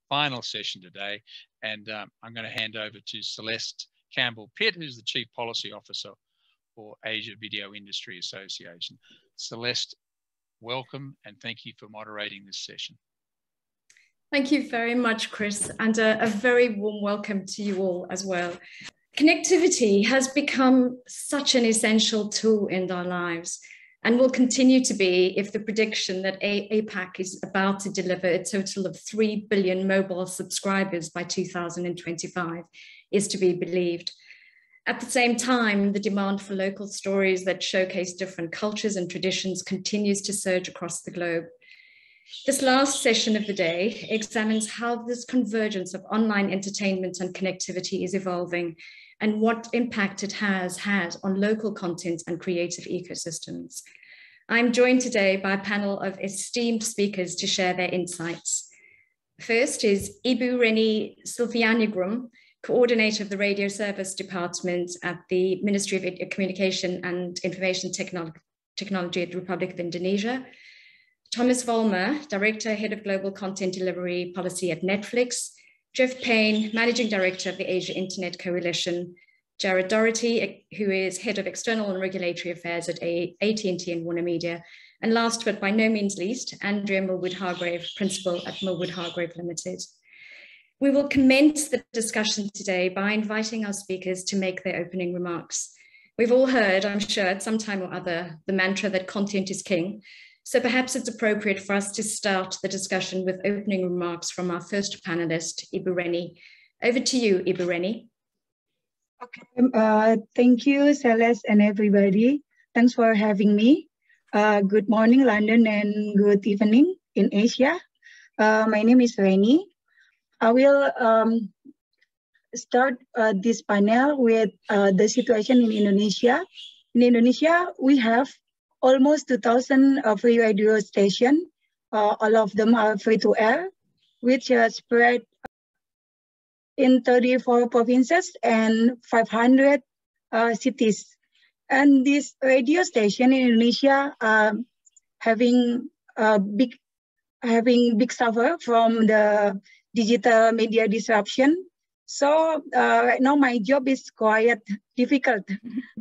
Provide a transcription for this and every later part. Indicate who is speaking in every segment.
Speaker 1: final session today. And I'm going to hand over to Celeste Campbell-Pitt, who's the Chief Policy Officer for Asia Video Industry Association. Celeste, welcome, and thank you for moderating this session.
Speaker 2: Thank you very much, Chris, and a very warm welcome to you all as well. Connectivity has become such an essential tool in our lives and will continue to be if the prediction that APAC is about to deliver a total of 3 billion mobile subscribers by 2025 is to be believed. At the same time, the demand for local stories that showcase different cultures and traditions continues to surge across the globe. This last session of the day examines how this convergence of online entertainment and connectivity is evolving and what impact it has had on local content and creative ecosystems. I'm joined today by a panel of esteemed speakers to share their insights. First is Ibu Reni Silvianagrum, Coordinator of the Radio Service Department at the Ministry of Communication and Information Technology at the Republic of Indonesia. Thomas Vollmer, Director, Head of Global Content Delivery Policy at Netflix. Jeff Payne, Managing Director of the Asia Internet Coalition. Jared Doherty, who is Head of External and Regulatory Affairs at AT&T and Warner Media. And last but by no means least, Andrea Millwood-Hargrave, Principal at Millwood-Hargrave Limited. We will commence the discussion today by inviting our speakers to make their opening remarks. We've all heard, I'm sure, at some time or other, the mantra that content is king. So perhaps it's appropriate for us to start the discussion with opening remarks from our first panelist, Ibu Reni. Over to you, Ibu Reni.
Speaker 3: Okay, thank you, Celeste and everybody. Thanks for having me. Good morning, London, and good evening in Asia. My name is Reni. I will start this panel with the situation in Indonesia. In Indonesia, we have almost 2,000 free radio stations. All of them are free to air, which are spread in 34 provinces and 500 cities. And this radio station in Indonesia having big suffer from the digital media disruption. So right now my job is quite difficult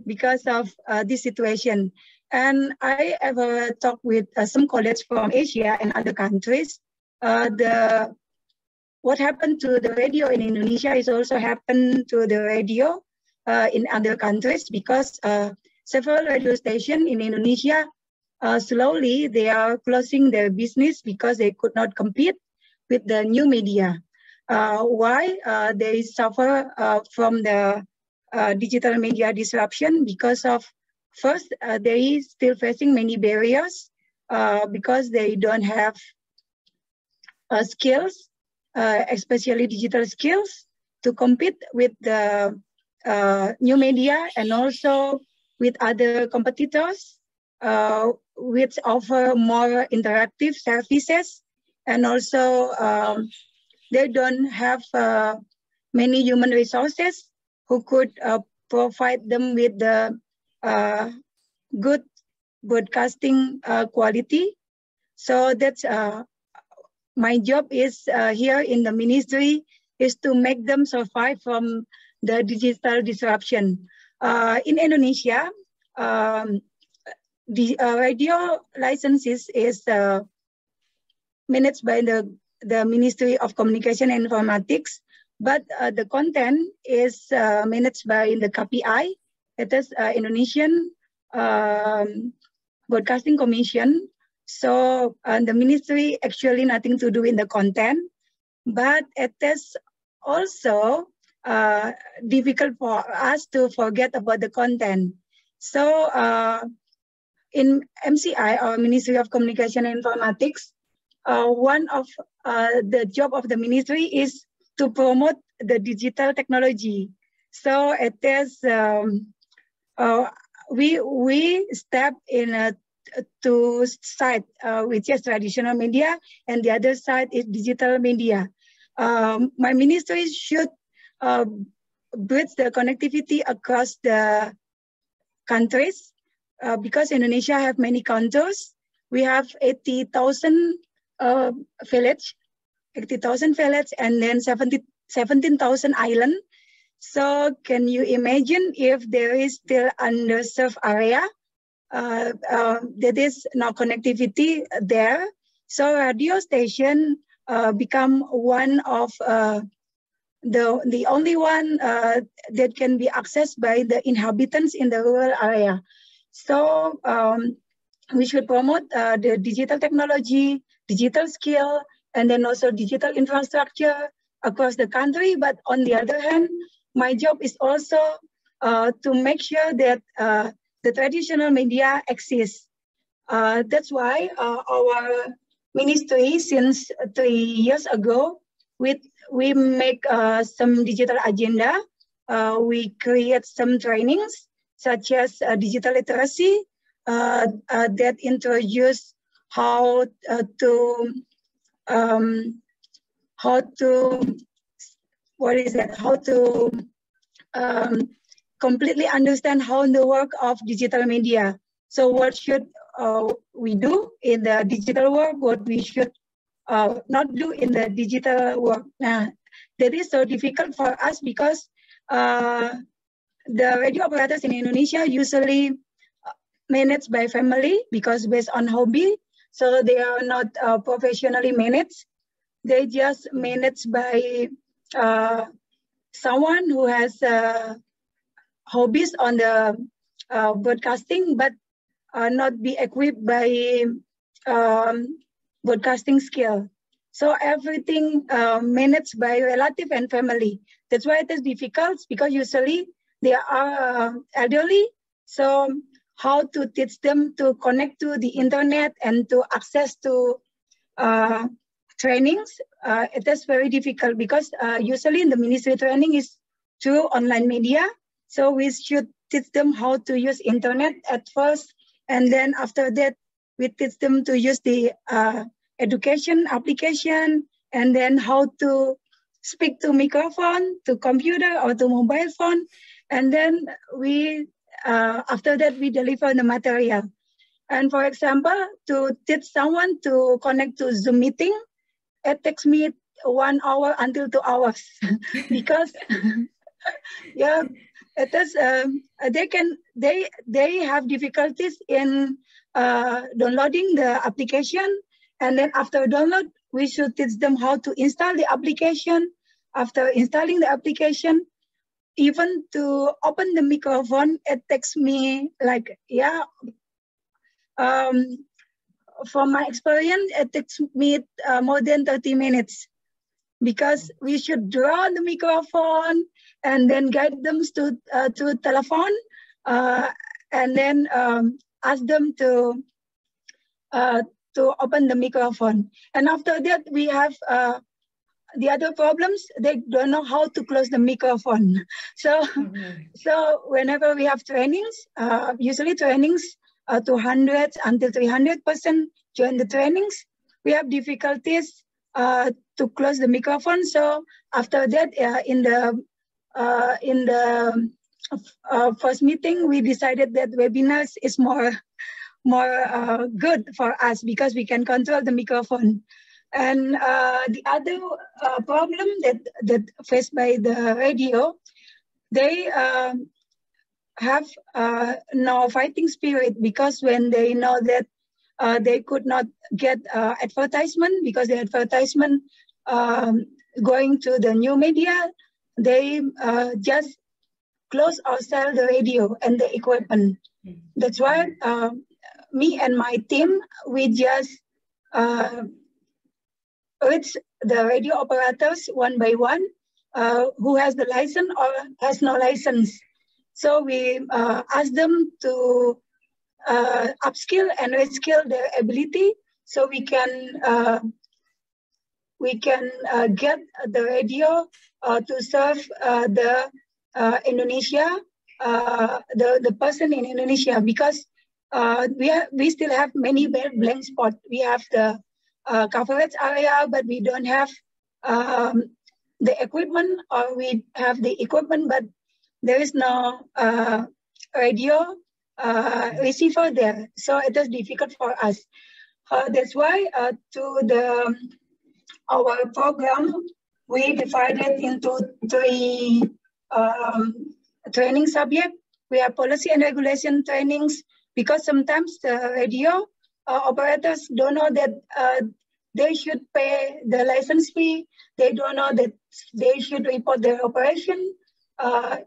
Speaker 3: because of this situation. And I ever talked with some colleagues from Asia and other countries. What happened to the radio in Indonesia is also happened to the radio in other countries, because several radio stations in Indonesia slowly they are closing their business because they could not compete with the new media. Why? They suffer from the digital media disruption because of, first, they still facing many barriers because they don't have skills, especially digital skills, to compete with the new media and also with other competitors, which offer more interactive services. And also, they don't have many human resources who could provide them with the good broadcasting quality. So that's my job is here in the ministry is to make them survive from the digital disruption. In Indonesia, the radio licenses is managed by the Ministry of Communication and Informatics, but the content is managed by the KPI, it is Indonesian Broadcasting Commission. So the ministry actually nothing to do in the content, but it is also difficult for us to forget about the content. So in MCI, or Ministry of Communication and Informatics, one of the job of the ministry is to promote the digital technology. So it is we step in two sides, which is traditional media, and the other side is digital media. My ministry should bridge the connectivity across the countries because Indonesia have many countries. We have 80,000 village 80,000 villages and then 17,000 islands. So can you imagine if there is still underserved area, that is no connectivity there. So radio station become one of the only one that can be accessed by the inhabitants in the rural area. So we should promote the digital technology, digital skill, and then also digital infrastructure across the country. But on the other hand, my job is also to make sure that the traditional media exists. That's why our ministry, since 3 years ago, we make some digital agenda. We create some trainings such as digital literacy that introduce how to completely understand how the work of digital media. So what should we do in the digital work? What we should not do in the digital work? That is so difficult for us because the radio operators in Indonesia usually managed by family because based on hobby. So they are not professionally managed. They just managed by someone who has hobbies on the broadcasting, but not be equipped by broadcasting skill. So everything managed by relative and family. That's why it is difficult because usually they are elderly. So how to teach them to connect to the internet and to access to trainings, it is very difficult because usually in the ministry training is through online media. So we should teach them how to use internet at first. And then after that, we teach them to use the education application and then how to speak to microphone, to computer or to mobile phone. And then we, after that, we deliver the material. And for example, to teach someone to connect to Zoom meeting, it takes me 1 hour until 2 hours because yeah, it is, they have difficulties in downloading the application. And then after download, we should teach them how to install the application. After installing the application, even to open the microphone, it takes me like, yeah, from my experience, it takes me more than 30 minutes because we should draw the microphone and then guide them to telephone and then ask them to open the microphone. And after that, we have the other problems. They don't know how to close the microphone. So, so whenever we have trainings, usually trainings 200 until 300% join the trainings, we have difficulties to close the microphone. So after that, in the first meeting, we decided that webinars is more good for us because we can control the microphone. And the other problem that faced by the radio, they have no fighting spirit because when they know that they could not get advertisement because the advertisement going to the new media, they just close or sell the radio and the equipment. That's why me and my team, we just reach the radio operators one by one who has the license or has no license. So we ask them to upskill and reskill their ability so we can get the radio to serve the Indonesia, the person in Indonesia, because we still have many blank spots. We have the coverage area, but we don't have the equipment, or we have the equipment, but there is no radio receiver there. So it is difficult for us. That's why to the our program, we divided into 3 training subjects. We have policy and regulation trainings, because sometimes the radio operators don't know that they should pay the license fee. They don't know that they should report their operation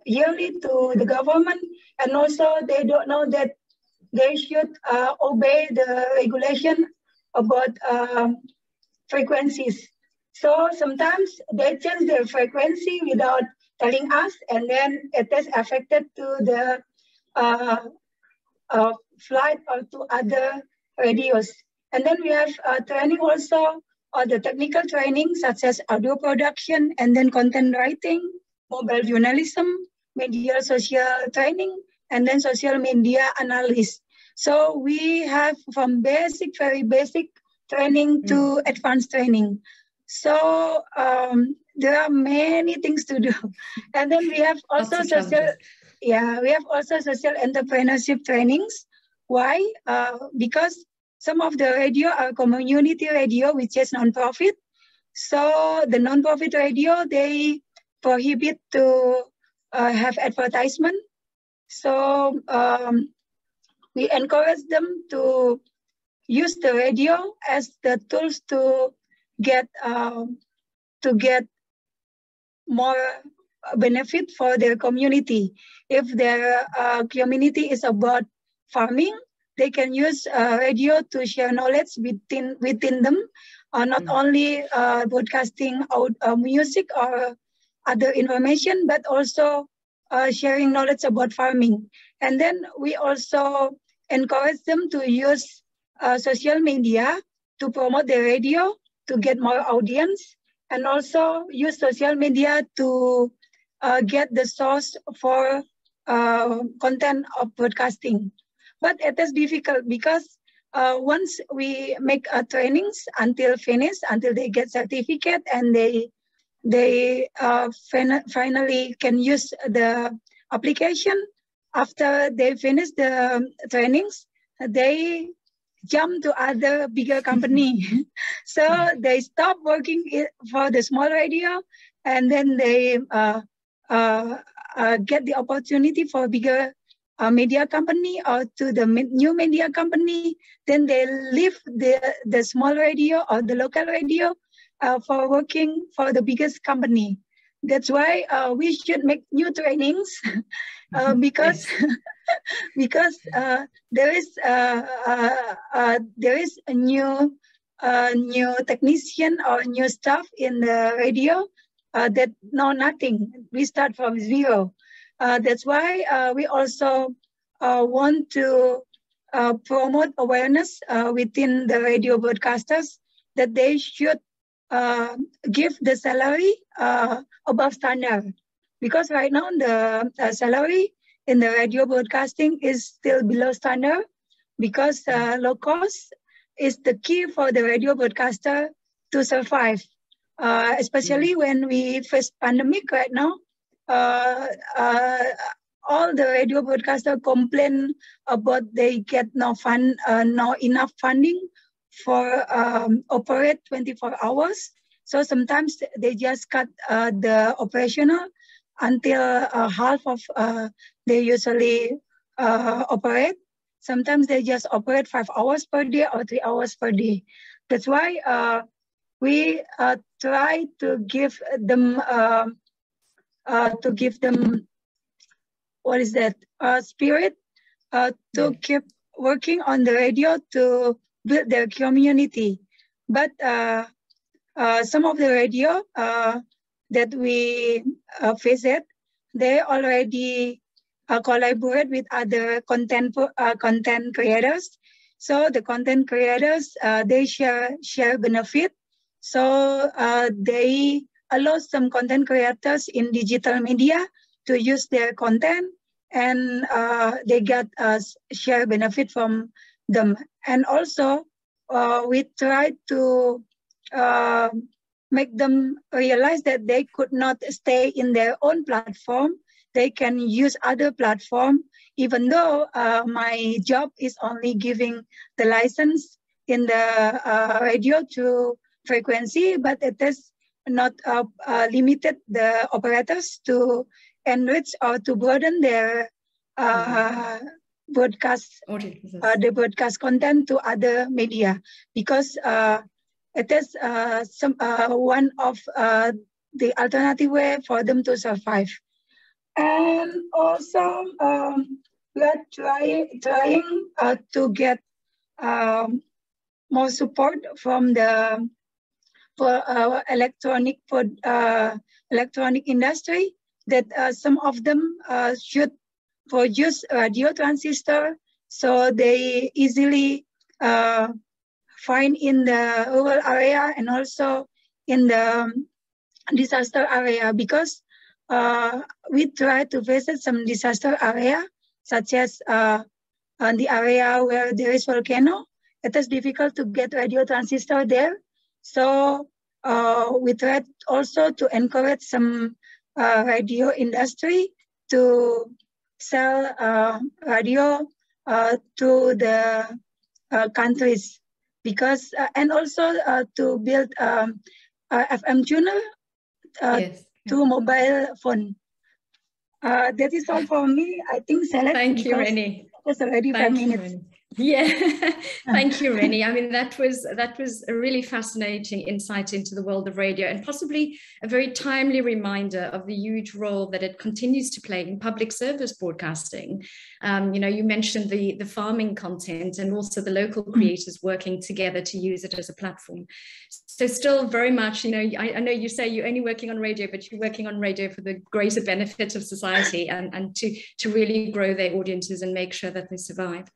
Speaker 3: yearly to the government. And also they don't know that they should obey the regulation about frequencies. So sometimes they change their frequency without telling us, and then it is affected to the flight or to other radios. And then we have training also, or the technical training such as audio production, and then content writing, mobile journalism, media social training, and then social media analysis. So we have from basic, very basic training to advanced training. So there are many things to do. And then we have also social entrepreneurship trainings. Why? Because some of the radio are community radio, which is non-profit. So the non-profit radio, they prohibit to have advertisement. So we encourage them to use the radio as the tools to get more benefit for their community. If their community is about farming, they can use radio to share knowledge within them, not only broadcasting out music or other information, but also sharing knowledge about farming. And then we also encourage them to use social media to promote their radio, to get more audience, and also use social media to get the source for content of broadcasting. But it is difficult because once we make trainings until they get certificate and they finally can use the application. After they finish the trainings, they jump to other bigger company. So they stop working for the small radio, and then they get the opportunity for bigger media company or to the new media company. Then they leave the small radio or the local radio for working for the biggest company. That's why we should make new trainings because because there is a new technician or new staff in the radio that know nothing. We start from zero. That's why we also want to promote awareness within the radio broadcasters that they should give the salary above standard, because right now the salary in the radio broadcasting is still below standard, because low cost is the key for the radio broadcaster to survive, especially when we face pandemic right now. All the radio broadcasters complain about they get no enough funding for operate 24 hours. So sometimes they just cut the operational until half of they usually operate. Sometimes they just operate 5 hours per day or 3 hours per day. That's why we try to give them what is that spirit to keep working on the radio to build their community. But some of the radio that we visit, they already collaborate with other content creators. So the content creators, they share benefit. So they allow some content creators in digital media to use their content, and they get share benefit from them. And also we try to make them realize that they could not stay in their own platform. They can use other platform, even though my job is only giving the license in the radio to frequency, but it is not limited the operators to enrich or to broaden their broadcast the broadcast content to other media, because it is one of the alternative way for them to survive. And also we are trying to get more support from the electronic industry, that some of them should produce radio transistor, so they easily find in the rural area and also in the disaster area, because we try to visit some disaster area, such as the area where there is volcano. It is difficult to get radio transistor there. So we try also to encourage some radio industry to sell radio to the countries, because and also to build FM tuner to mobile phone. That is all for me. I think Celeste.
Speaker 2: Thank you, Rennie.
Speaker 3: It's already 5 minutes.
Speaker 2: Rennie. Yeah, thank you, Rennie. I mean, that was a really fascinating insight into the world of radio, and possibly a very timely reminder of the huge role that it continues to play in public service broadcasting. You know, you mentioned the farming content and also the local creators working together to use it as a platform. So still very much, you know, I know you say you're only working on radio, but you're working on radio for the greater benefit of society and to really grow their audiences and make sure that they survive.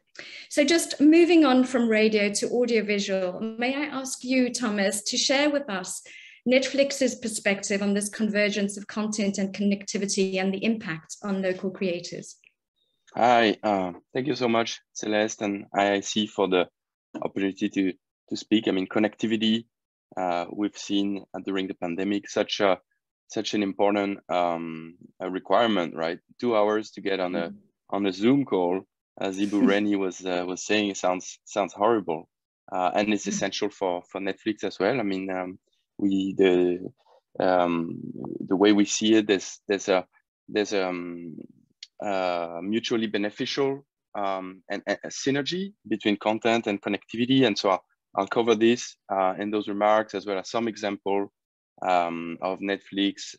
Speaker 2: So just moving on from radio to audiovisual, may I ask you, Thomas, to share with us Netflix's perspective on this convergence of content and connectivity and the impact on local creators?
Speaker 4: Hi, thank you so much, Celeste and IIC, for the opportunity to speak. I mean, connectivity, we've seen during the pandemic such an important requirement, right? 2 hours to get on a Zoom call, as Ibu Rennie was saying, it sounds horrible, and it's essential for Netflix as well. I mean, the way we see it, there's a mutually beneficial and a synergy between content and connectivity, and so I'll cover this in those remarks, as well as some example of Netflix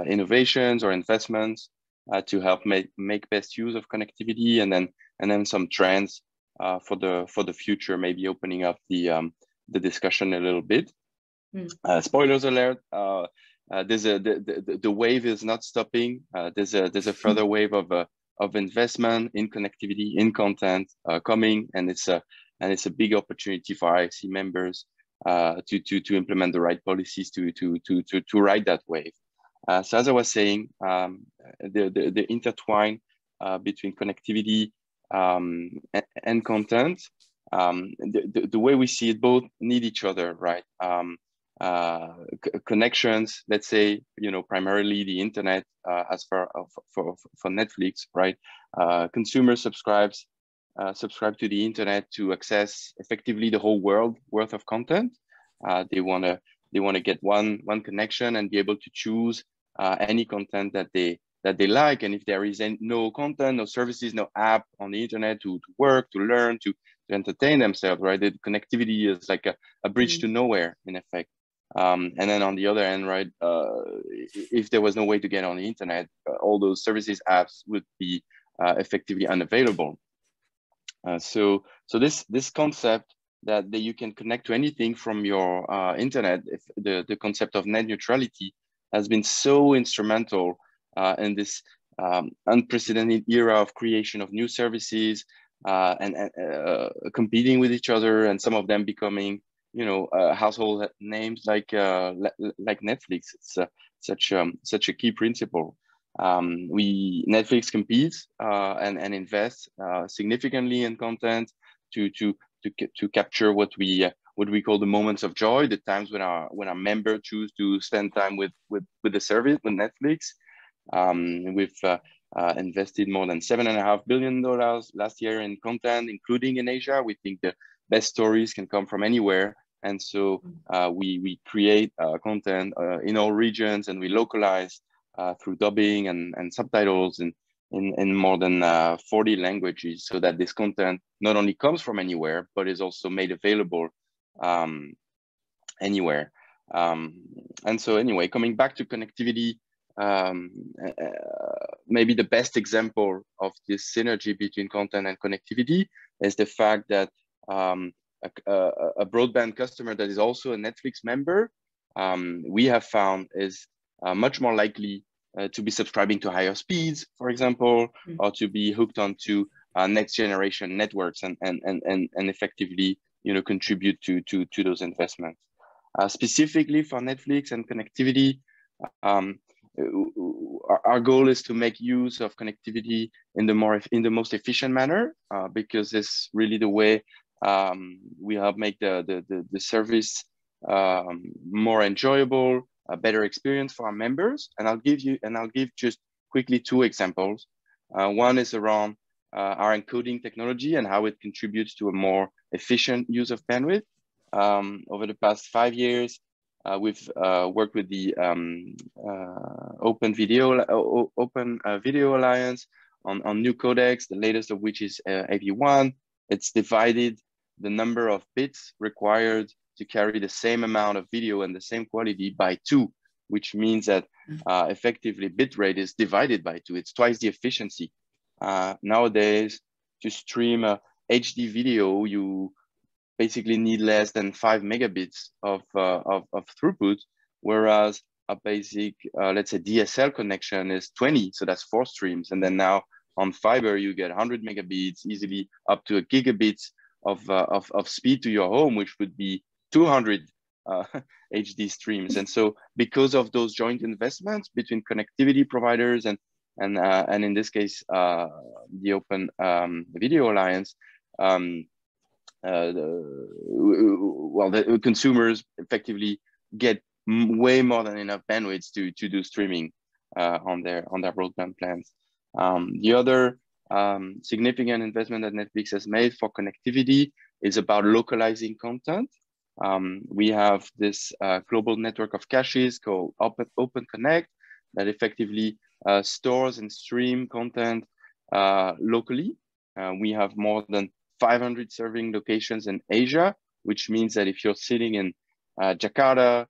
Speaker 4: innovations or investments to help make best use of connectivity, and then some trends for the future, maybe opening up the discussion a little bit. Spoilers alert! The wave is not stopping. There's a further wave of investment in connectivity, in content coming, and it's a big opportunity for IIC members to implement the right policies to ride that wave. So as I was saying, the intertwine between connectivity and content, the way we see it, both need each other, right? Connections, let's say, you know, primarily the internet as for Netflix, right? Consumers subscribe to the internet to access effectively the whole world worth of content. They want to get one connection and be able to choose any content that they like. And if there is no content, no services, no app on the internet to work, to learn, to entertain themselves, right? The connectivity is like a bridge to nowhere, in effect. And then on the other end, right, if there was no way to get on the internet, all those services, apps would be effectively unavailable. So this concept that you can connect to anything from your internet, if the concept of net neutrality has been so instrumental in this unprecedented era of creation of new services and competing with each other, and some of them becoming, you know, household names like Netflix. It's such a key principle. Netflix competes and invests significantly in content to capture what we call the moments of joy, the times when our member choose to spend time with the service, with Netflix. We've invested more than $7.5 billion last year in content, including in Asia. We think the best stories can come from anywhere, And so we create content in all regions, and we localize through dubbing and subtitles in more than 40 languages, so that this content not only comes from anywhere, but is also made available anywhere. And so anyway, coming back to connectivity, maybe the best example of this synergy between content and connectivity is the fact that a broadband customer that is also a Netflix member, we have found is much more likely to be subscribing to higher speeds, for example, or to be hooked onto next generation networks and effectively, contribute to those investments. Specifically for Netflix and connectivity, our goal is to make use of connectivity in the most efficient manner, because it's really the way we help make the service more enjoyable, a better experience for our members. And I'll give just quickly two examples. One is around our encoding technology and how it contributes to a more efficient use of bandwidth. Over the past 5 years, we've worked with the Open Video Alliance on new codecs, the latest of which is AV1. It's divided the number of bits required to carry the same amount of video and the same quality by 2, which means that effectively bitrate is divided by 2. It's twice the efficiency. Nowadays, to stream a HD video, you basically need less than 5 megabits of throughput, whereas a basic, let's say DSL connection is 20, so that's 4 streams. And then now on fiber, you get 100 megabits, easily up to a gigabit of speed to your home, which would be 200 HD streams. And so because of those joint investments between connectivity providers and in this case, the Open Video Alliance, the consumers effectively get way more than enough bandwidth to do streaming on their broadband plans. The other significant investment that Netflix has made for connectivity is about localizing content. We have this global network of caches called Open Connect that effectively stores and stream content locally. We have more than 500 serving locations in Asia, which means that if you're sitting in Jakarta,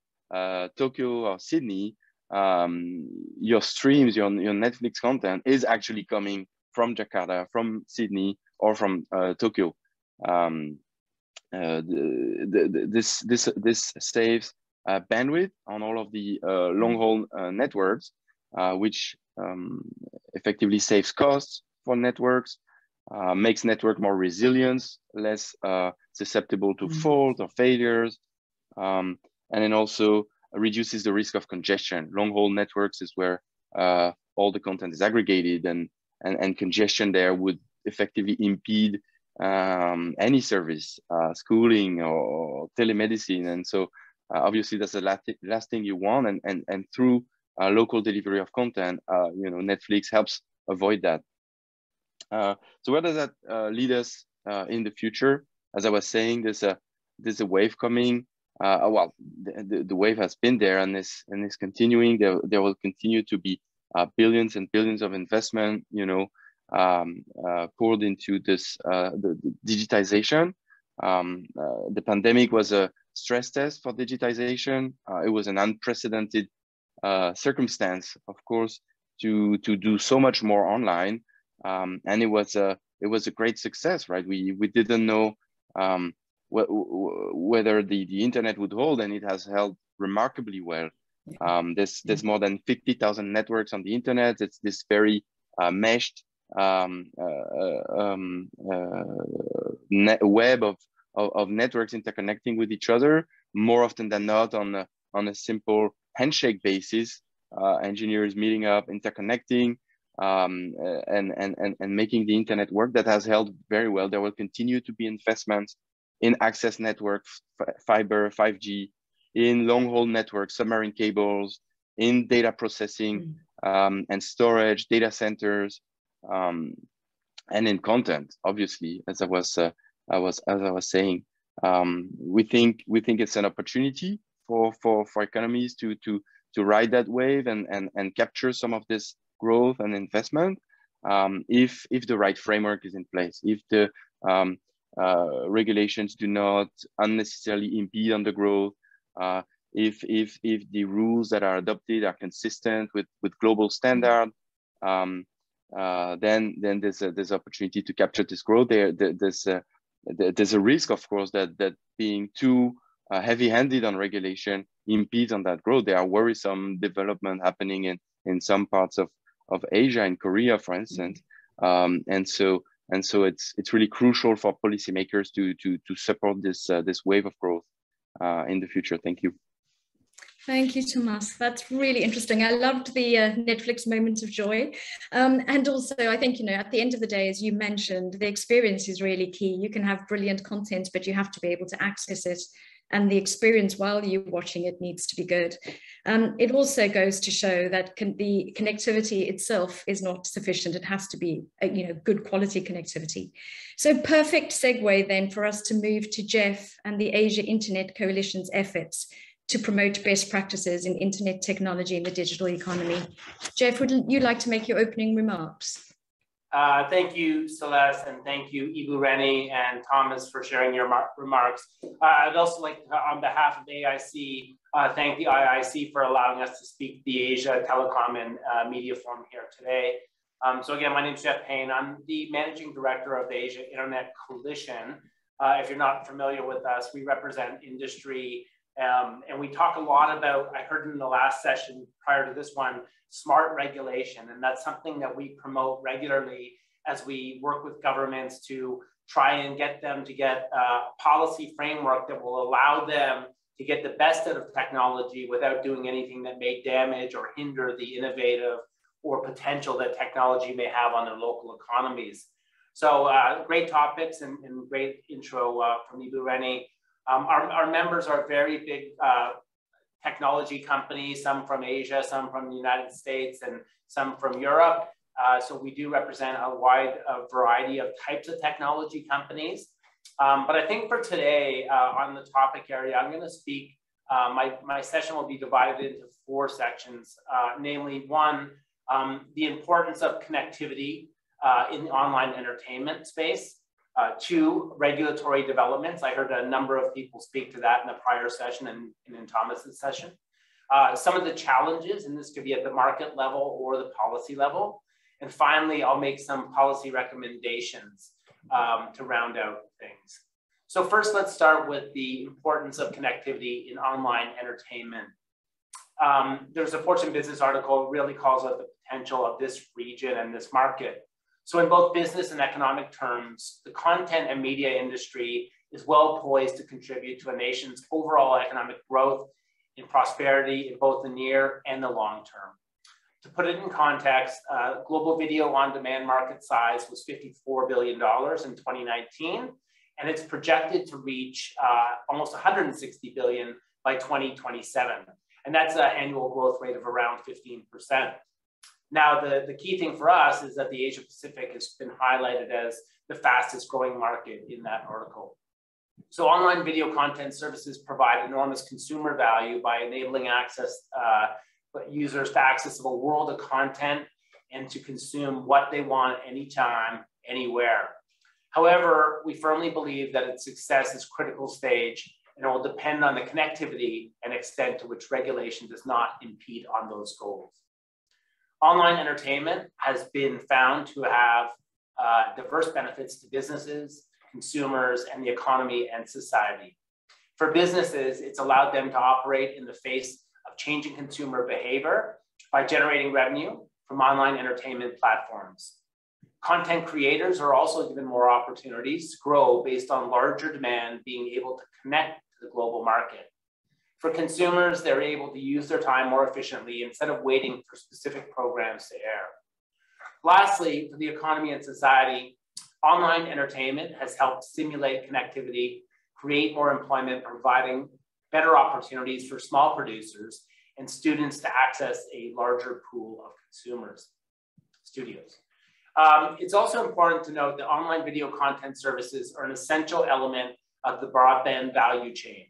Speaker 4: Tokyo, or Sydney, your streams, your Netflix content is actually coming from Jakarta, from Sydney, or from Tokyo. This saves bandwidth on all of the long-haul networks, which effectively saves costs for networks, makes network more resilient, less susceptible to fault or failures, and then also reduces the risk of congestion. Long-haul networks is where all the content is aggregated, and congestion there would effectively impede any service, schooling or telemedicine. And so obviously that's the last thing you want. And through local delivery of content, Netflix helps avoid that. So where does that lead us in the future? As I was saying, there's a wave coming. The wave has been there and is continuing. There will continue to be billions and billions of investment, poured into this the digitization. The pandemic was a stress test for digitization. It was an unprecedented circumstance, of course, to do so much more online, and it was a great success, right? We didn't know whether the internet would hold, and it has held remarkably well. There's more than 50,000 networks on the internet. It's this very meshed web of networks interconnecting with each other, more often than not on a simple handshake basis. Engineers meeting up, interconnecting, and making the internet work. That has held very well. There will continue to be investments in access networks, fiber, 5G, in long-haul networks, submarine cables, in data processing and storage, data centers, and in content, obviously, as I was saying. We think it's an opportunity for economies to ride that wave and capture some of this growth and investment, if the right framework is in place, if the regulations do not unnecessarily impede on the growth, if the rules that are adopted are consistent with global standard, then there's opportunity to capture this growth. There's a risk, of course, that being too heavy-handed on regulation impedes on that growth. There are worrisome development happening in some parts of Asia, in Korea, for instance, and so it's really crucial for policymakers to support this wave of growth in the future. Thank you.
Speaker 2: Thank you, Thomas. That's really interesting. I loved the Netflix moment of joy. And also, I think, at the end of the day, as you mentioned, the experience is really key. You can have brilliant content, but you have to be able to access it. And the experience while you're watching it needs to be good. It also goes to show that the connectivity itself is not sufficient. It has to be, good quality connectivity. So perfect segue then for us to move to Jeff and the Asia Internet Coalition's efforts to promote best practices in internet technology in the digital economy. Jeff, would you like to make your opening remarks?
Speaker 5: Thank you, Celeste, and thank you, Ibu Reni and Thomas, for sharing your remarks. I'd also like to, on behalf of the IIC, thank the IIC for allowing us to speak at the Asia Telecom and Media Forum here today. So again, my name is Jeff Payne. I'm the Managing Director of the Asia Internet Coalition. If you're not familiar with us, we represent industry. And we talk a lot about, I heard in the last session prior to this one, smart regulation. And that's something that we promote regularly as we work with governments to try and get them to get a policy framework that will allow them to get the best out of technology without doing anything that may damage or hinder the innovative or potential that technology may have on their local economies. So great topics and great intro from Ibu Reni. Our members are very big technology companies, some from Asia, some from the United States, and some from Europe. So we do represent a wide variety of types of technology companies. But I think for today, on the topic area, I'm going to speak, my session will be divided into 4 sections, namely 1, the importance of connectivity in the online entertainment space. 2, regulatory developments. I heard a number of people speak to that in the prior session and in Thomas's session. Some of the challenges, and this could be at the market level or the policy level. And finally, I'll make some policy recommendations to round out things. So first, let's start with the importance of connectivity in online entertainment. There's a Fortune Business article really calls out the potential of this region and this market. So in both business and economic terms, the content and media industry is well poised to contribute to a nation's overall economic growth and prosperity in both the near and the long term. To put it in context, global video on demand market size was $54 billion in 2019, and it's projected to reach almost $160 billion by 2027. And that's an annual growth rate of around 15%. Now, the key thing for us is that the Asia Pacific has been highlighted as the fastest growing market in that article. So online video content services provide enormous consumer value by enabling users to access a world of content and to consume what they want anytime, anywhere. However, we firmly believe that its success is critical stage and it will depend on the connectivity and extent to which regulation does not impede on those goals. Online entertainment has been found to have diverse benefits to businesses, consumers, and the economy and society. For businesses, it's allowed them to operate in the face of changing consumer behavior by generating revenue from online entertainment platforms. Content creators are also given more opportunities to grow based on larger demand being able to connect to the global market. For consumers, they're able to use their time more efficiently instead of waiting for specific programs to air. Lastly, for the economy and society, online entertainment has helped stimulate connectivity, create more employment, providing better opportunities for small producers and students to access a larger pool of studios. It's also important to note that online video content services are an essential element of the broadband value chain.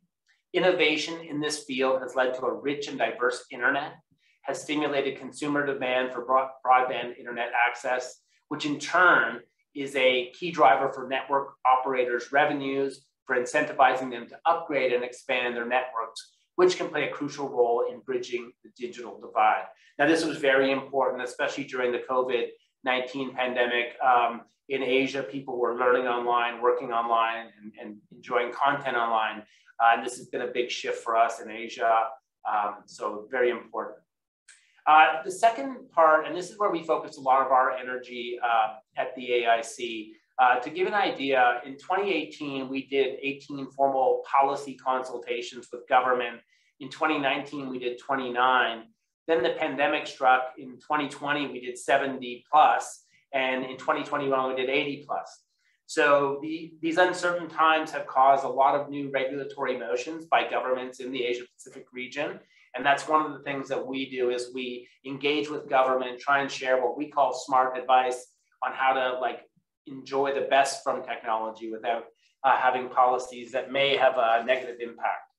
Speaker 5: Innovation in this field has led to a rich and diverse internet, has stimulated consumer demand for broadband internet access, which in turn is a key driver for network operators' revenues, for incentivizing them to upgrade and expand their networks, which can play a crucial role in bridging the digital divide. Now, this was very important, especially during the COVID-19 pandemic. In Asia, people were learning online, working online, and enjoying content online. And this has been a big shift for us in Asia, so very important. The second part, and this is where we focus a lot of our energy at the AIC, to give an idea, in 2018, we did 18 formal policy consultations with government. In 2019, we did 29. Then the pandemic struck. In 2020, we did 70 plus. And in 2021, we did 80 plus. So these uncertain times have caused a lot of new regulatory motions by governments in the Asia Pacific region. And that's one of the things that we do is we engage with government, try and share what we call smart advice on how to enjoy the best from technology without having policies that may have a negative impact.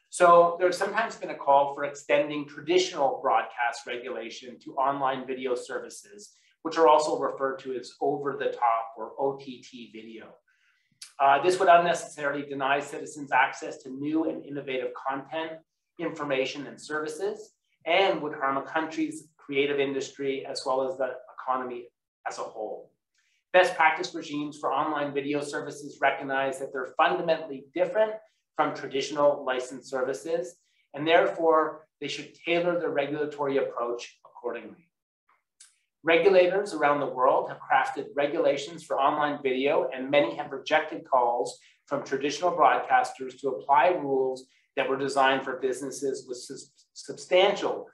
Speaker 5: So there's sometimes been a call for extending traditional broadcast regulation to online video services, which are also referred to as over-the-top or OTT video. This would unnecessarily deny citizens access to new and innovative content, information, and services, and would harm a country's creative industry as well as the economy as a whole. Best practice regimes for online video services recognize that they're fundamentally different from traditional licensed services, and therefore they should tailor their regulatory approach accordingly. Regulators around the world have crafted regulations for online video, and many have rejected calls from traditional broadcasters to apply rules that were designed for businesses with substantial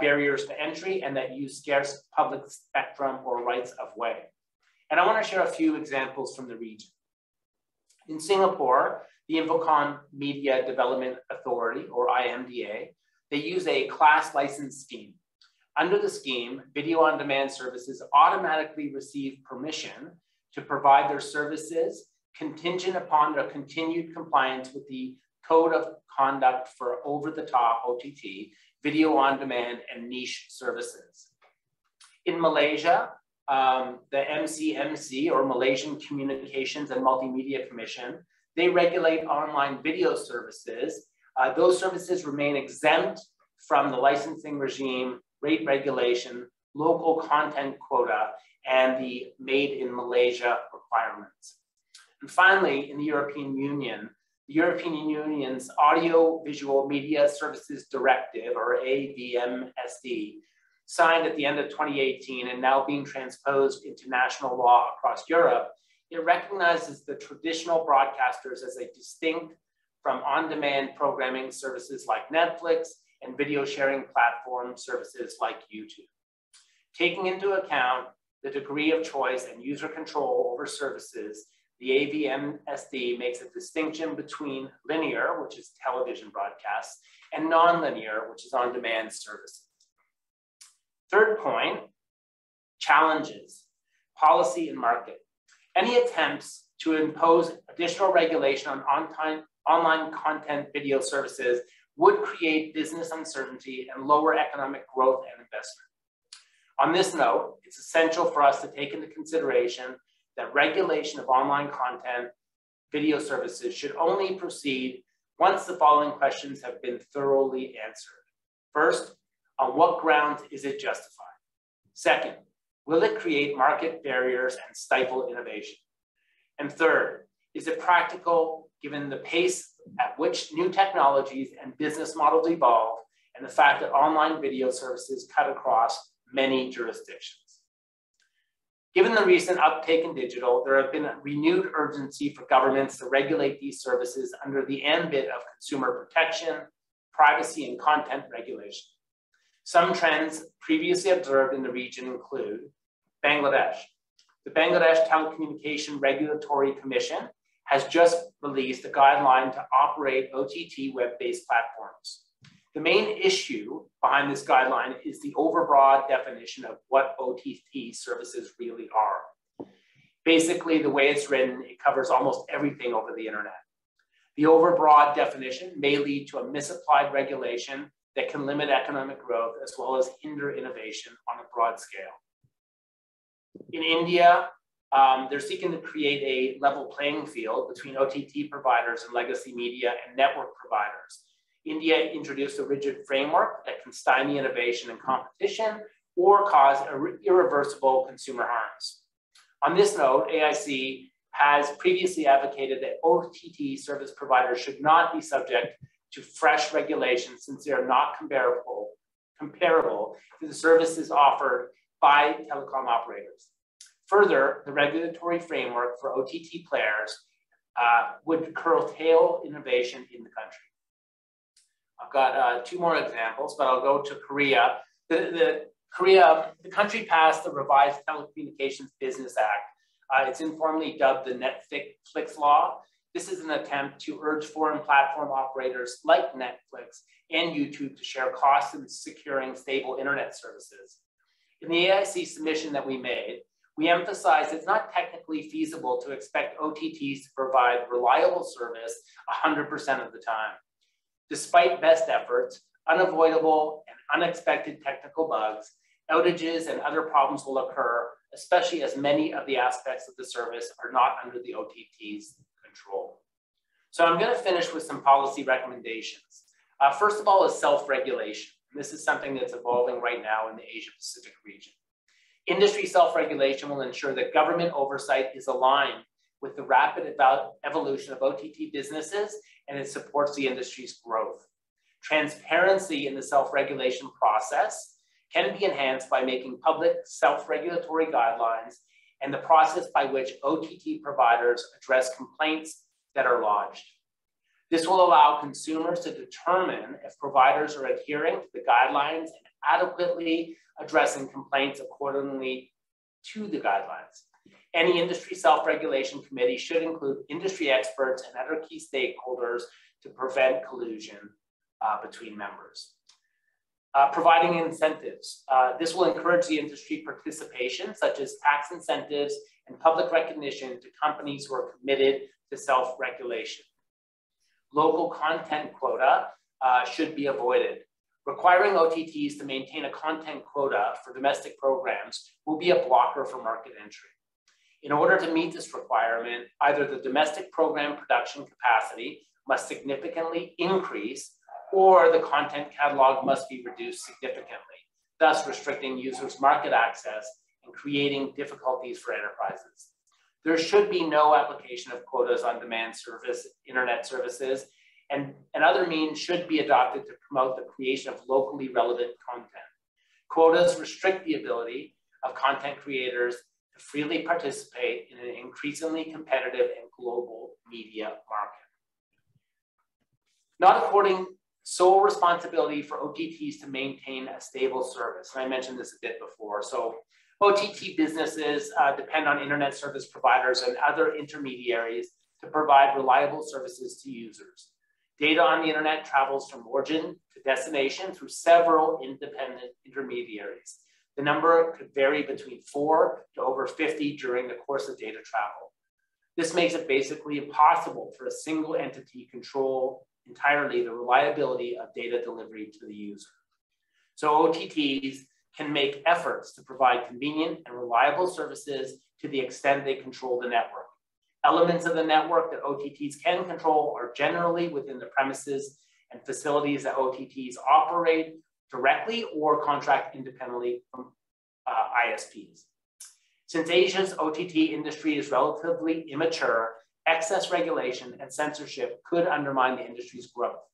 Speaker 5: barriers to entry and that use scarce public spectrum or rights of way. And I want to share a few examples from the region. In Singapore, the Infocom Media Development Authority, or IMDA, they use a class license scheme. Under the scheme, video on demand services automatically receive permission to provide their services contingent upon their continued compliance with the Code of Conduct for over-the-top OTT, video on demand, and niche services. In Malaysia, the MCMC, or Malaysian Communications and Multimedia Commission, they regulate online video services. Those services remain exempt from the licensing regime, rate regulation, local content quota, and the Made in Malaysia requirements. And finally, in the European Union, the European Union's Audiovisual Media Services Directive, or AVMSD, signed at the end of 2018 and now being transposed into national law across Europe, it recognizes the traditional broadcasters as a distinct from on-demand programming services like Netflix and video sharing platform services like YouTube. Taking into account the degree of choice and user control over services, the AVMSD makes a distinction between linear, which is television broadcasts, and non-linear, which is on-demand services. Third point, challenges, policy and market. Any attempts to impose additional regulation on online content video services would create business uncertainty and lower economic growth and investment. On this note, it's essential for us to take into consideration that regulation of online content video services should only proceed once the following questions have been thoroughly answered. First, on what grounds is it justified? Second, will it create market barriers and stifle innovation? And third, is it practical given the pace at which new technologies and business models evolve and the fact that online video services cut across many jurisdictions? Given the recent uptake in digital, there have been a renewed urgency for governments to regulate these services under the ambit of consumer protection, privacy, and content regulation. Some trends previously observed in the region include Bangladesh. The Bangladesh Telecommunication Regulatory Commission has just released a guideline to operate OTT web-based platforms. The main issue behind this guideline is the overbroad definition of what OTT services really are. Basically, the way it's written, it covers almost everything over the internet. The overbroad definition may lead to a misapplied regulation that can limit economic growth as well as hinder innovation on a broad scale. In India, they're seeking to create a level playing field between OTT providers and legacy media and network providers. India introduced a rigid framework that can stymie innovation and competition or cause irreversible consumer harms. On this note, AIC has previously advocated that OTT service providers should not be subject to fresh regulations since they are not comparable to the services offered by telecom operators. Further, the regulatory framework for OTT players would curtail innovation in the country. I've got two more examples, but I'll go to Korea. The country passed the revised Telecommunications Business Act. It's informally dubbed the Netflix law. This is an attempt to urge foreign platform operators like Netflix and YouTube to share costs in securing stable internet services. In the AIC submission that we made, we emphasized it's not technically feasible to expect OTTs to provide reliable service 100% of the time. Despite best efforts, unavoidable and unexpected technical bugs, outages, and other problems will occur, especially as many of the aspects of the service are not under the OTT's control. So I'm going to finish with some policy recommendations. First of all is self-regulation. This is something that's evolving right now in the Asia-Pacific region. Industry self-regulation will ensure that government oversight is aligned with the rapid evolution of OTT businesses, and it supports the industry's growth. Transparency in the self-regulation process can be enhanced by making public self-regulatory guidelines and the process by which OTT providers address complaints that are lodged. This will allow consumers to determine if providers are adhering to the guidelines and adequately addressing complaints accordingly to the guidelines. Any industry self-regulation committee should include industry experts and other key stakeholders to prevent collusion between members. Providing incentives. This will encourage the industry participation, such as tax incentives and public recognition to companies who are committed to self-regulation. Local content quota should be avoided. Requiring OTTs to maintain a content quota for domestic programs will be a blocker for market entry. In order to meet this requirement, either the domestic program production capacity must significantly increase or the content catalog must be reduced significantly, thus restricting users' market access and creating difficulties for enterprises. There should be no application of quotas on demand service, internet services, and other means should be adopted to promote the creation of locally relevant content. Quotas restrict the ability of content creators to freely participate in an increasingly competitive and global media market. Not according sole responsibility for OTTs to maintain a stable service. And I mentioned this a bit before. So OTT businesses depend on internet service providers and other intermediaries to provide reliable services to users. Data on the internet travels from origin to destination through several independent intermediaries. The number could vary between 4 to over 50 during the course of data travel. This makes it basically impossible for a single entity to control entirely the reliability of data delivery to the user. So OTTs can make efforts to provide convenient and reliable services to the extent they control the network. Elements of the network that OTTs can control are generally within the premises and facilities that OTTs operate directly or contract independently from ISPs. Since Asia's OTT industry is relatively immature, excess regulation and censorship could undermine the industry's growth.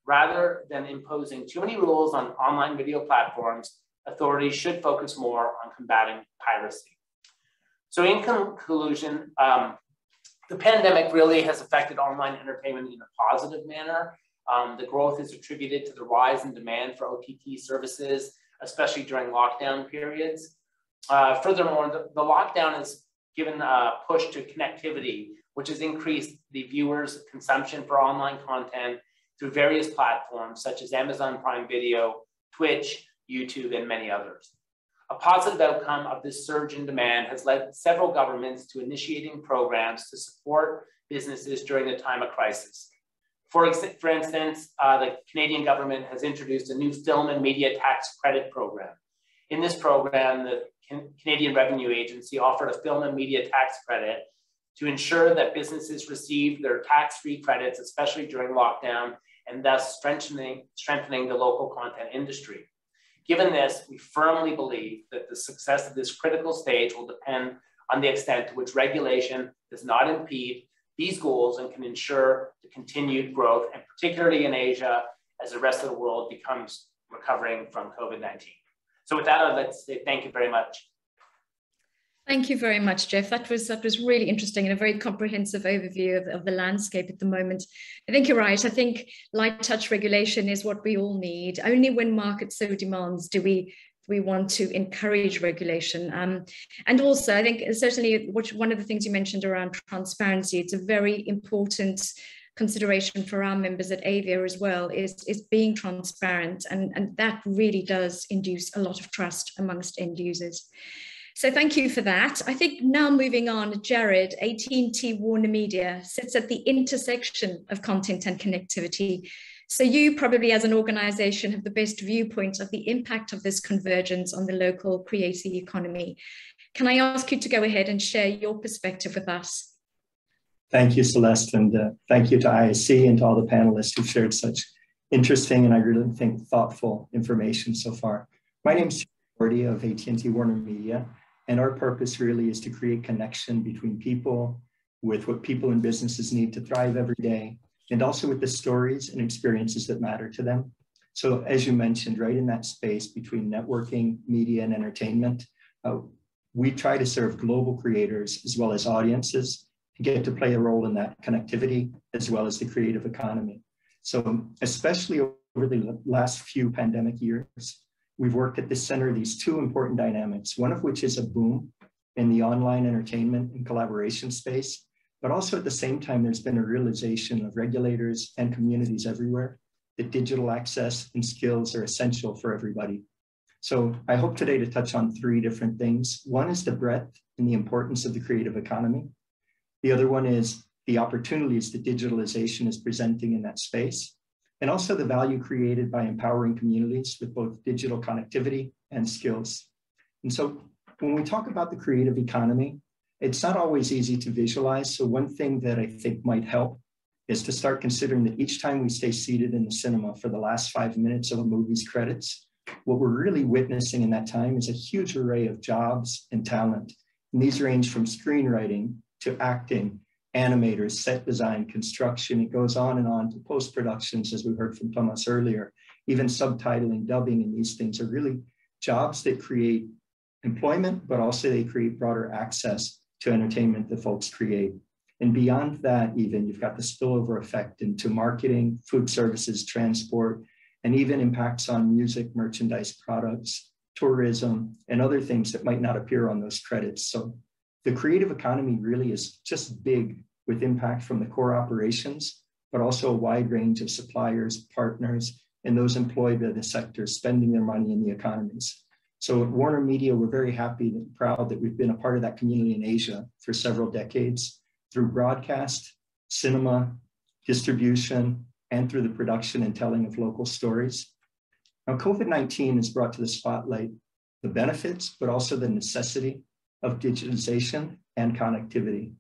Speaker 5: Rather than imposing too many rules on online video platforms, authorities should focus more on combating piracy. So in conclusion, the pandemic really has affected online entertainment in a positive manner. The growth is attributed to the rise in demand for OTT services, especially during lockdown periods. Furthermore, the lockdown has given a push to connectivity, which has increased the viewers' consumption for online content through various platforms such as Amazon Prime Video, Twitch, YouTube, and many others. A positive outcome of this surge in demand has led several governments to initiating programs to support businesses during the time of crisis. For instance, the Canadian government has introduced a new film and media tax credit program. In this program, the Canadian Revenue Agency offered a film and media tax credit to ensure that businesses receive their tax-free credits, especially during lockdown, and thus strengthening the local content industry. Given this, we firmly believe that the success of this critical stage will depend on the extent to which regulation does not impede these goals and can ensure the continued growth, and particularly in Asia, as the rest of the world becomes recovering from COVID-19. So with that, I'd like to say thank you very much.
Speaker 2: Thank you very much, Jeff. That was really interesting and a very comprehensive overview of the landscape at the moment. I think you're right. I think light touch regulation is what we all need. Only when market so demands do we want to encourage regulation. And also, I think certainly one of the things you mentioned around transparency, it's a very important consideration for our members at Avia as well, is being transparent. And that really does induce a lot of trust amongst end users. So thank you for that. I think now moving on, Jared, AT&T Warner Media sits at the intersection of content and connectivity. So you probably as an organization have the best viewpoint of the impact of this convergence on the local creative economy. Can I ask you to go ahead and share your perspective with us?
Speaker 6: Thank you, Celeste, and thank you to IIC and to all the panelists who've shared such interesting and I really think thoughtful information so far. My name is Jordy of AT&T Warner Media, and our purpose really is to create connection between people with what people and businesses need to thrive every day, and also with the stories and experiences that matter to them. So as you mentioned, right in that space between networking, media, and entertainment, we try to serve global creators as well as audiences and get to play a role in that connectivity as well as the creative economy. So especially over the last few pandemic years, we've worked at the center of these two important dynamics, one of which is a boom in the online entertainment and collaboration space, but also at the same time, there's been a realization of regulators and communities everywhere that digital access and skills are essential for everybody. So I hope today to touch on three different things. One is the breadth and the importance of the creative economy. The other one is the opportunities that digitalization is presenting in that space, and also the value created by empowering communities with both digital connectivity and skills. And so when we talk about the creative economy, it's not always easy to visualize. So one thing that I think might help is to start considering that each time we stay seated in the cinema for the last 5 minutes of a movie's credits, what we're really witnessing in that time is a huge array of jobs and talent. And these range from screenwriting to acting, animators, set design, construction, it goes on to post-productions, as we heard from Thomas earlier, even subtitling, dubbing, and these things are really jobs that create employment, but also they create broader access to entertainment that folks create. And beyond that, even you've got the spillover effect into marketing, food services, transport, and even impacts on music, merchandise products, tourism, and other things that might not appear on those credits. So the creative economy really is just big with impact from the core operations, but also a wide range of suppliers, partners, and those employed by the sector spending their money in the economies. So at Warner Media, we're very happy and proud that we've been a part of that community in Asia for several decades through broadcast, cinema, distribution, and through the production and telling of local stories. Now, COVID-19 has brought to the spotlight the benefits, but also the necessity of digitalization and connectivity.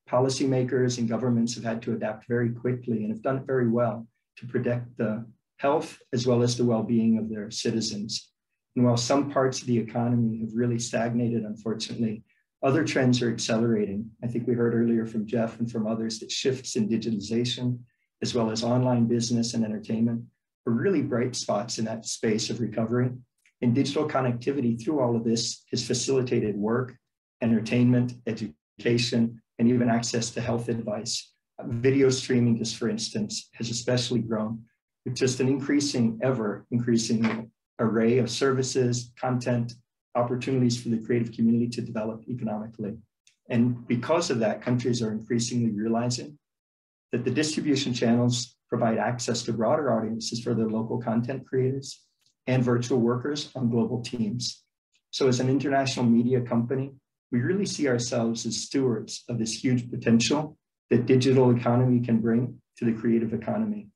Speaker 6: Policymakers and governments have had to adapt very quickly and have done it very well to protect the health as well as the well-being of their citizens. And while some parts of the economy have really stagnated, unfortunately, other trends are accelerating. I think we heard earlier from Jeff and from others that shifts in digitalization, as well as online business and entertainment, are really bright spots in that space of recovery. And digital connectivity through all of this has facilitated work, entertainment, education, and even access to health advice. Video streaming, just for instance, has especially grown with just an ever increasing array of services, content, opportunities for the creative community to develop economically. And because of that, countries are increasingly realizing that the distribution channels provide access to broader audiences for their local content creators and virtual workers on global teams. So as an international media company, we really see ourselves as stewards of this huge potential that digital economy can bring to the creative economy.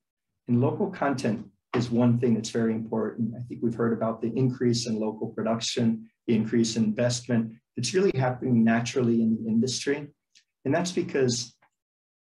Speaker 6: And local content is one thing that's very important. I think we've heard about the increase in local production, the increase in investment. It's really happening naturally in the industry. And that's because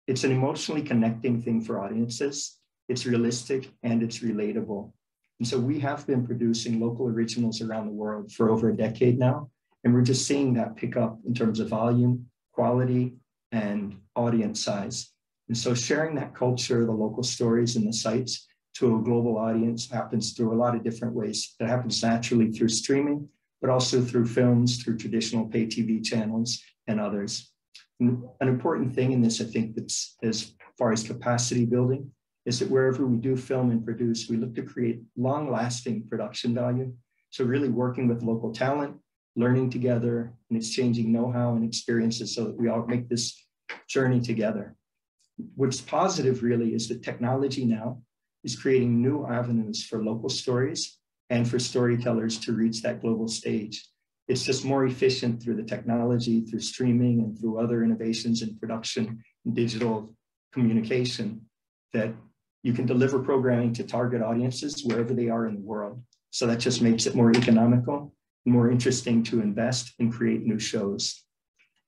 Speaker 6: it's an emotionally connecting thing for audiences. It's realistic and it's relatable. And so we have been producing local originals around the world for over a decade now. And we're just seeing that pick up in terms of volume, quality, and audience size. And so sharing that culture, the local stories and the sites to a global audience happens through a lot of different ways. It happens naturally through streaming, but also through films, through traditional pay TV channels and others. And an important thing in this, I think, that's as far as capacity building, is that wherever we do film and produce, we look to create long-lasting production value. So really working with local talent, learning together, and exchanging know-how and experiences so that we all make this journey together. What's positive really is that technology now is creating new avenues for local stories and for storytellers to reach that global stage. It's just more efficient through the technology, through streaming and through other innovations in production and digital communication, that you can deliver programming to target audiences wherever they are in the world. So that just makes it more economical, more interesting to invest and create new shows.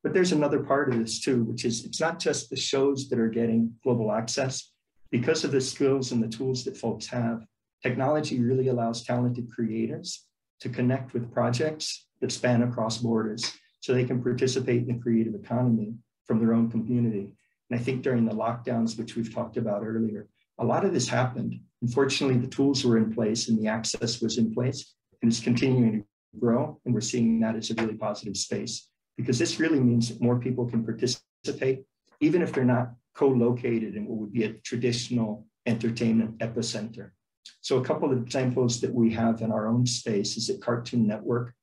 Speaker 6: But there's another part of this too, which is it's not just the shows that are getting global access. Because of the skills and the tools that folks have, technology really allows talented creators to connect with projects that span across borders so they can participate in the creative economy from their own community. And I think during the lockdowns, which we've talked about earlier, a lot of this happened. Unfortunately, the tools were in place and the access was in place, and it's continuing to grow, and we're seeing that as a really positive space, because this really means that more people can participate, even if they're not co-located in what would be a traditional entertainment epicenter. So a couple of examples that we have in our own space is that Cartoon Network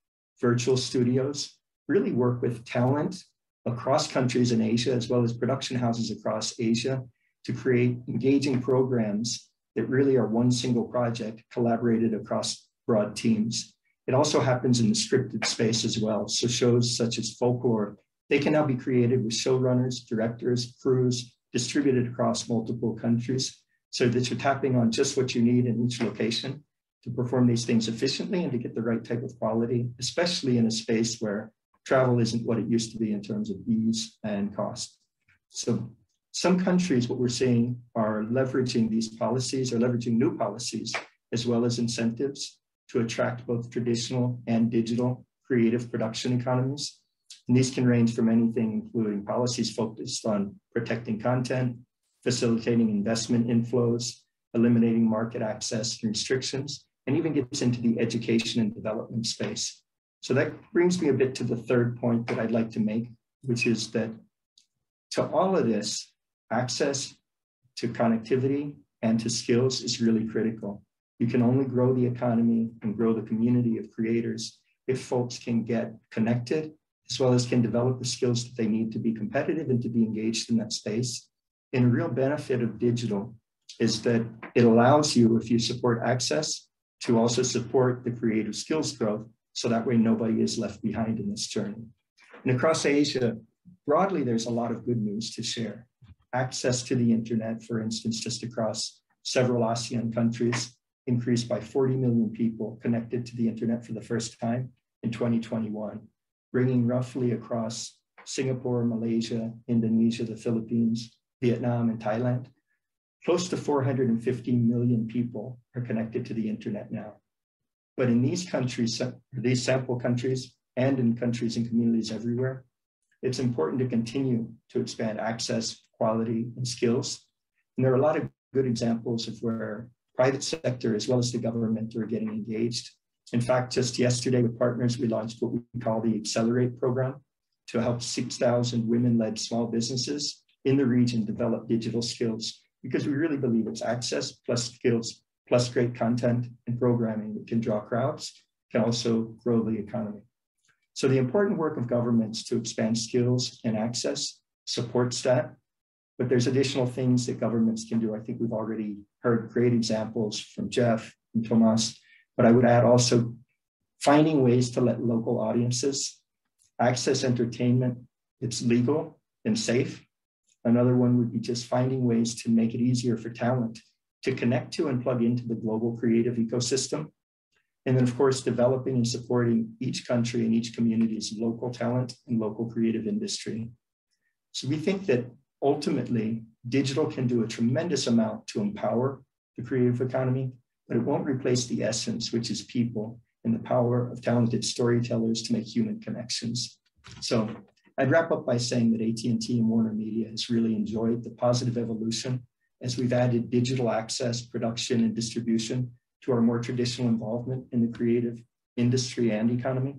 Speaker 6: virtual studios really work with talent across countries in Asia, as well as production houses across Asia, to create engaging programs that really are one single project collaborated across broad teams. It also happens in the scripted space as well. So shows such as Folklore, they can now be created with showrunners, directors, crews, distributed across multiple countries, so that you're tapping on just what you need in each location to perform these things efficiently and to get the right type of quality, especially in a space where travel isn't what it used to be in terms of ease and cost. So some countries, what we're seeing, are leveraging these policies or leveraging new policies as well as incentives to attract both traditional and digital creative production economies. And these can range from anything, including policies focused on protecting content, facilitating investment inflows, eliminating market access and restrictions, and even gets into the education and development space. So that brings me a bit to the third point that I'd like to make, which is that to all of this, access to connectivity and to skills is really critical. You can only grow the economy and grow the community of creators if folks can get connected, as well as can develop the skills that they need to be competitive and to be engaged in that space. And a real benefit of digital is that it allows you, if you support access, to also support the creative skills growth, so that way nobody is left behind in this journey. And across Asia, broadly, there's a lot of good news to share. Access to the internet, for instance, just across several ASEAN countries, increased by 40 million people connected to the internet for the first time in 2021, bringing roughly across Singapore, Malaysia, Indonesia, the Philippines, Vietnam, and Thailand, close to 450 million people are connected to the internet now. But in these countries, these sample countries, and in countries and communities everywhere, it's important to continue to expand access, quality, and skills. And there are a lot of good examples of where private sector as well as the government are getting engaged. In fact, just yesterday with partners, we launched what we call the Accelerate program to help 6,000 women-led small businesses in the region develop digital skills, because we really believe it's access plus skills plus great content and programming that can draw crowds, can also grow the economy. So the important work of governments to expand skills and access supports that, but there's additional things that governments can do. I think we've already heard great examples from Jeff and Tomas, but I would add also finding ways to let local audiences access entertainment. It's legal and safe, Another one would be just finding ways to make it easier for talent to connect to and plug into the global creative ecosystem. And then, of course, developing and supporting each country and each community's local talent and local creative industry. So we think that ultimately, digital can do a tremendous amount to empower the creative economy, but it won't replace the essence, which is people and the power of talented storytellers to make human connections. So I'd wrap up by saying that AT&T and Warner Media has really enjoyed the positive evolution as we've added digital access, production, and distribution to our more traditional involvement in the creative industry and economy.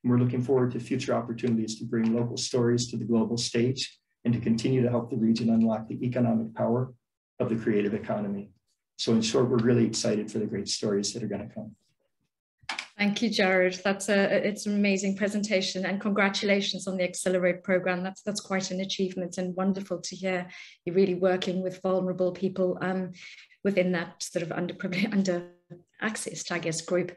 Speaker 6: And we're looking forward to future opportunities to bring local stories to the global stage and to continue to help the region unlock the economic power of the creative economy. So in short, we're really excited for the great stories that are going to come.
Speaker 2: Thank you, Jared. It's an amazing presentation, and congratulations on the Accelerate program. That's quite an achievement, and wonderful to hear you're really working with vulnerable people within that sort of under-accessed, I guess, group.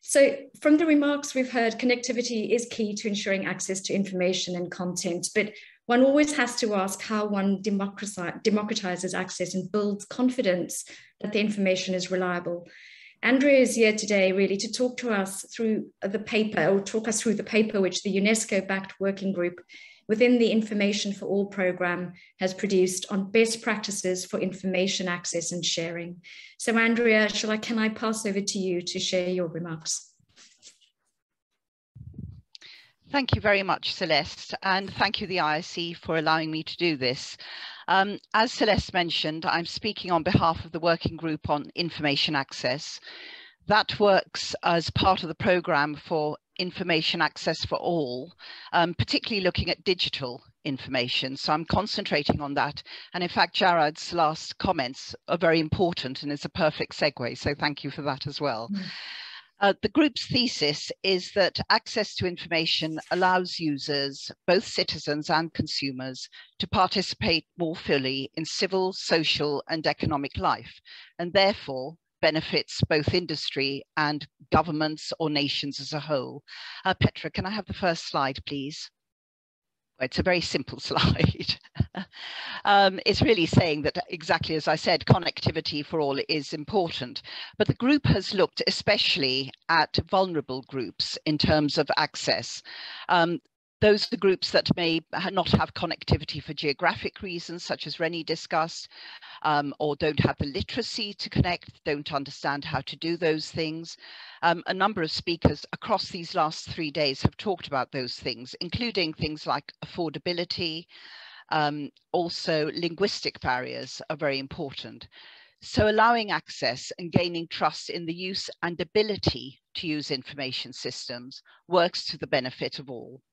Speaker 2: So from the remarks we've heard, connectivity is key to ensuring access to information and content, but one always has to ask how one democratizes access and builds confidence that the information is reliable. Andrea is here today really to talk to us through the paper, or talk us through the paper which the UNESCO-backed working group within the Information for All program has produced on best practices for information access and sharing. So Andrea, can I pass over to you to share your remarks?
Speaker 7: Thank you very much, Celeste, and thank you, the IIC, for allowing me to do this. As Celeste mentioned, I'm speaking on behalf of the Working Group on Information Access. That works as part of the programme for Information Access for All, particularly looking at digital information. So I'm concentrating on that. And in fact, Jared's last comments are very important and it's a perfect segue. So thank you for that as well. The group's thesis is that access to information allows users, both citizens and consumers, to participate more fully in civil, social, and economic life, and therefore benefits both industry and governments or nations as a whole. Petra, can I have the first slide, please? It's a very simple slide. It's really saying that, exactly as I said, connectivity for all is important. But the group has looked especially at vulnerable groups in terms of access. Those are groups that may not have connectivity for geographic reasons, such as Rennie discussed, or don't have the literacy to connect, don't understand how to do those things. A number of speakers across these last 3 days have talked about those things, including things like affordability. Also, linguistic barriers are very important. So allowing access and gaining trust in the use and ability to use information systems works to the benefit of all.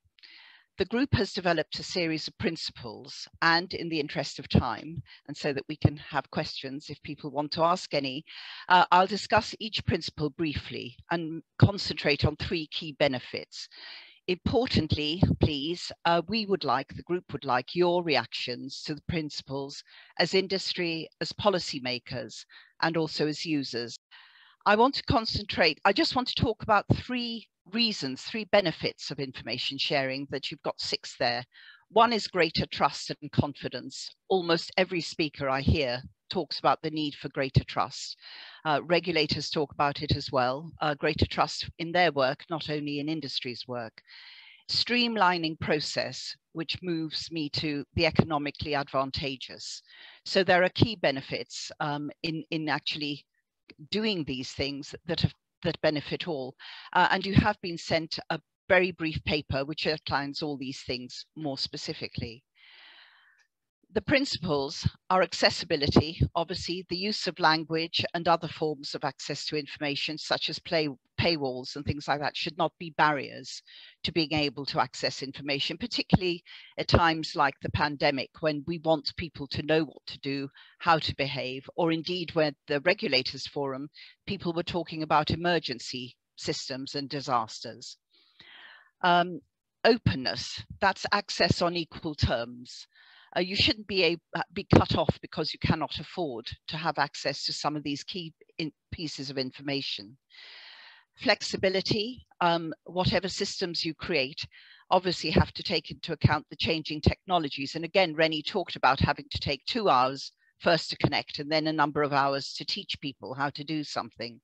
Speaker 7: The group has developed a series of principles, and in the interest of time, and so that we can have questions if people want to ask any, I'll discuss each principle briefly and concentrate on 3 key benefits. Importantly, please, the group would like your reactions to the principles as industry, as policymakers, and also as users. I just want to talk about 3 reasons, 3 benefits of information sharing that you've got 6 there. One is greater trust and confidence. Almost every speaker I hear talks about the need for greater trust. Regulators talk about it as well, greater trust in their work, not only in industry's work. Streamlining process, which moves me to the economically advantageous. So there are key benefits in actually doing these things that benefit all. And you have been sent a very brief paper which outlines all these things more specifically. The principles are accessibility, obviously the use of language and other forms of access to information such as paywalls and things like that should not be barriers to being able to access information, particularly at times like the pandemic when we want people to know what to do, how to behave, or indeed when the Regulators Forum, people were talking about emergency systems and disasters. Openness, that's access on equal terms. You shouldn't be cut off because you cannot afford to have access to some of these key pieces of information. Flexibility, whatever systems you create, obviously have to take into account the changing technologies. And again, Rennie talked about having to take 2 hours first to connect and then a number of hours to teach people how to do something.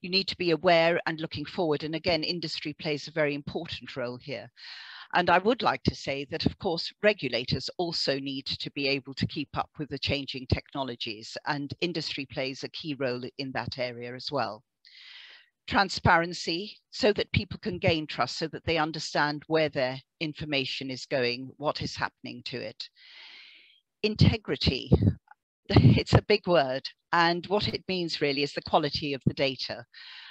Speaker 7: You need to be aware and looking forward. And again, industry plays a very important role here. And I would like to say that, of course, regulators also need to be able to keep up with the changing technologies, and industry plays a key role in that area as well. Transparency, so that people can gain trust, so that they understand where their information is going, what is happening to it. Integrity, it's a big word, and what it means really is the quality of the data,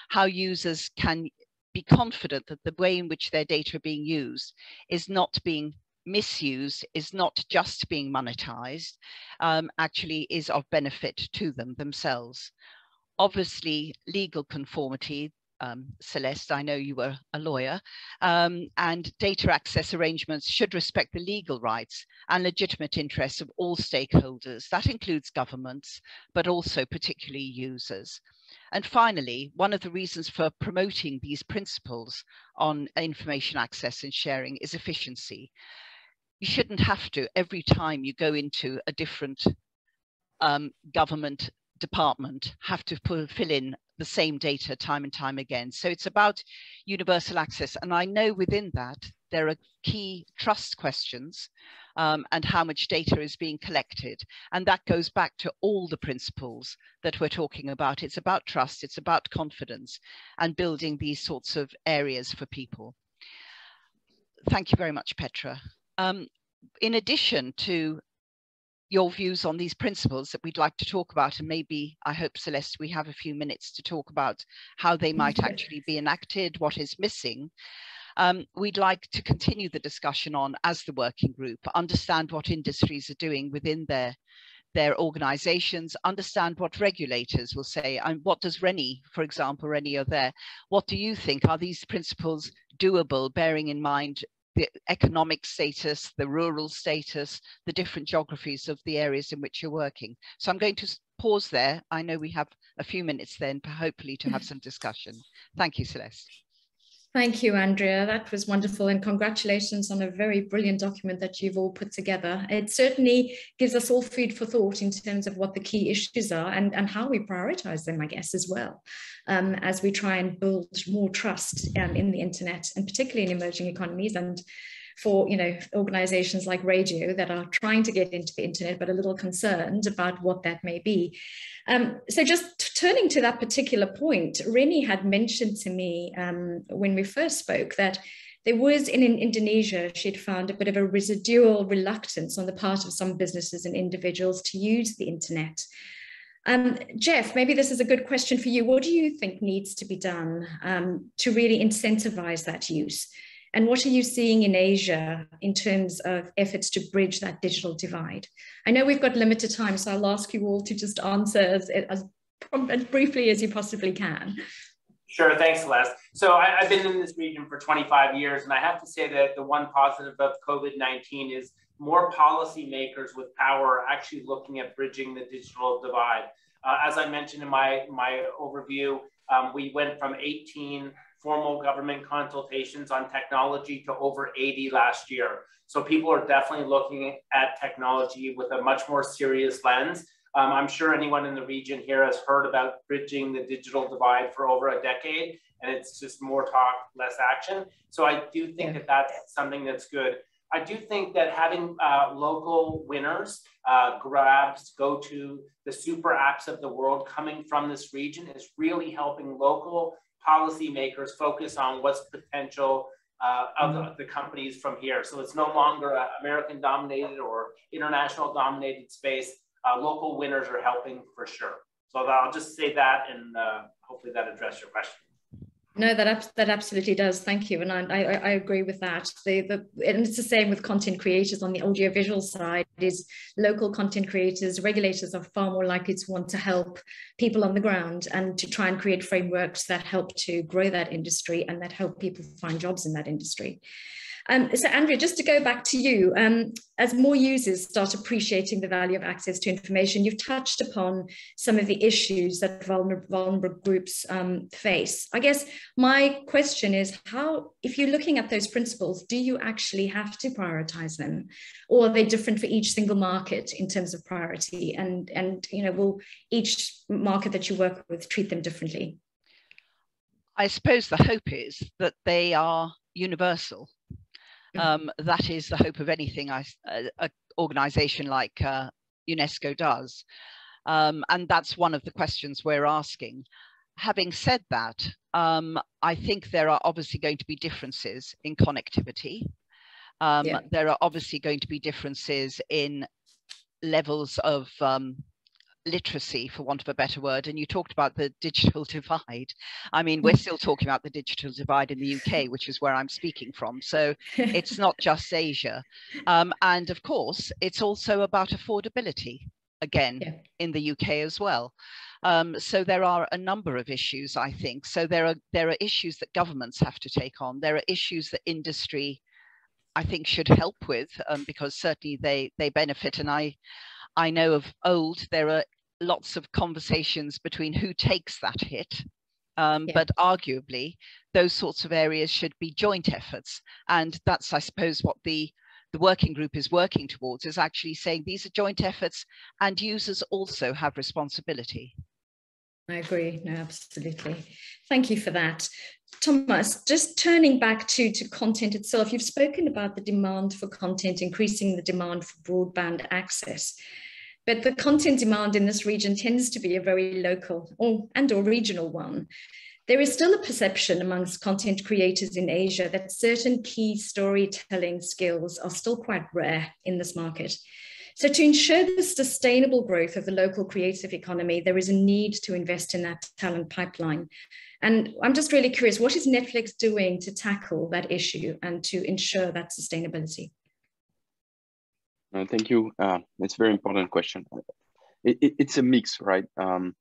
Speaker 7: how users can be confident that the way in which their data are being used is not being misused, is not just being monetized, actually is of benefit to them themselves. Obviously, legal conformity, Celeste, I know you were a lawyer, and data access arrangements should respect the legal rights and legitimate interests of all stakeholders. That includes governments, but also particularly users. And finally, one of the reasons for promoting these principles on information access and sharing is efficiency. You shouldn't have to, every time you go into a different government department, have to fill in the same data time and time again. So it's about universal access. And I know within that, there are key trust questions and how much data is being collected. And that goes back to all the principles that we're talking about. It's about trust, it's about confidence and building these sorts of areas for people. Thank you very much, Petra. In addition to your views on these principles that we'd like to talk about, and maybe, I hope, Celeste, we have a few minutes to talk about how they might actually be enacted, what is missing. We'd like to continue the discussion on, as the working group, understand what industries are doing within their organizations, understand what regulators will say, and what does Rennie, for example, Rennie, you're there, what do you think? Are these principles doable, bearing in mind the economic status, the rural status, the different geographies of the areas in which you're working? So I'm going to pause there. I know we have a few minutes then, hopefully, to have some discussion. Thank you, Celeste.
Speaker 2: Thank you, Andrea. That was wonderful. And congratulations on a very brilliant document that you've all put together. It certainly gives us all food for thought in terms of what the key issues are and how we prioritize them, I guess, as well, as we try and build more trust in the internet, and particularly in emerging economies, and for organizations like radio that are trying to get into the internet but a little concerned about what that may be. So just turning to that particular point, Rennie had mentioned to me when we first spoke that there was in Indonesia, she'd found a bit of a residual reluctance on the part of some businesses and individuals to use the internet. Jeff, maybe this is a good question for you. What do you think needs to be done to really incentivize that use? And what are you seeing in Asia in terms of efforts to bridge that digital divide? I know we've got limited time, so I'll ask you all to just answer as briefly as you possibly can.
Speaker 5: Sure, thanks, Celeste. So I've been in this region for 25 years, and I have to say that the one positive of COVID-19 is more policymakers with power are actually looking at bridging the digital divide. As I mentioned in my overview, we went from 18 formal government consultations on technology to over 80 last year. So people are definitely looking at technology with a much more serious lens. I'm sure anyone in the region here has heard about bridging the digital divide for over a decade, and it's just more talk, less action. So I do think that that's something that's good. I do think that having local winners, Grabs, GoTo, the super apps of the world coming from this region is really helping local policymakers focus on what's potential of the companies from here. So it's no longer an American dominated or international dominated space. Local winners are helping for sure. So I'll just say that, and hopefully that addressed your question.
Speaker 2: No, that absolutely does. Thank you. And I agree with that. And it's the same with content creators on the audiovisual side. Is local content creators, regulators are far more likely to want to help people on the ground and to try and create frameworks that help to grow that industry and that help people find jobs in that industry. So Andrea, just to go back to you, as more users start appreciating the value of access to information, you've touched upon some of the issues that vulnerable groups face. I guess my question is, how, if you're looking at those principles, do you actually have to prioritize them? Or are they different for each single market in terms of priority? And you know, will each market that you work with treat them differently?
Speaker 7: I suppose the hope is that they are universal. That is the hope of anything an organization like UNESCO does. And that's one of the questions we're asking. Having said that, I think there are obviously going to be differences in connectivity. There are obviously going to be differences in levels of literacy, for want of a better word. And you talked about the digital divide. I mean, we're still talking about the digital divide in the UK, which is where I'm speaking from. So it's not just Asia. And of course, it's also about affordability, again, in the UK as well. So there are a number of issues, I think. So there are issues that governments have to take on. There are issues that industry, I think, should help with, because certainly they benefit. And I know of old, there are lots of conversations between who takes that hit, but arguably those sorts of areas should be joint efforts. And that's, I suppose, what the working group is working towards, is actually saying these are joint efforts and users also have responsibility.
Speaker 2: I agree, no, absolutely. Thank you for that. Thomas, just turning back to content itself, you've spoken about the demand for content, increasing the demand for broadband access. But the content demand in this region tends to be a very local or regional one. There is still a perception amongst content creators in Asia that certain key storytelling skills are still quite rare in this market. So to ensure the sustainable growth of the local creative economy, there is a need to invest in that talent pipeline. And I'm just really curious, what is Netflix doing to tackle that issue and to ensure that sustainability?
Speaker 4: Thank you. It's a very important question. It's a mix, right? On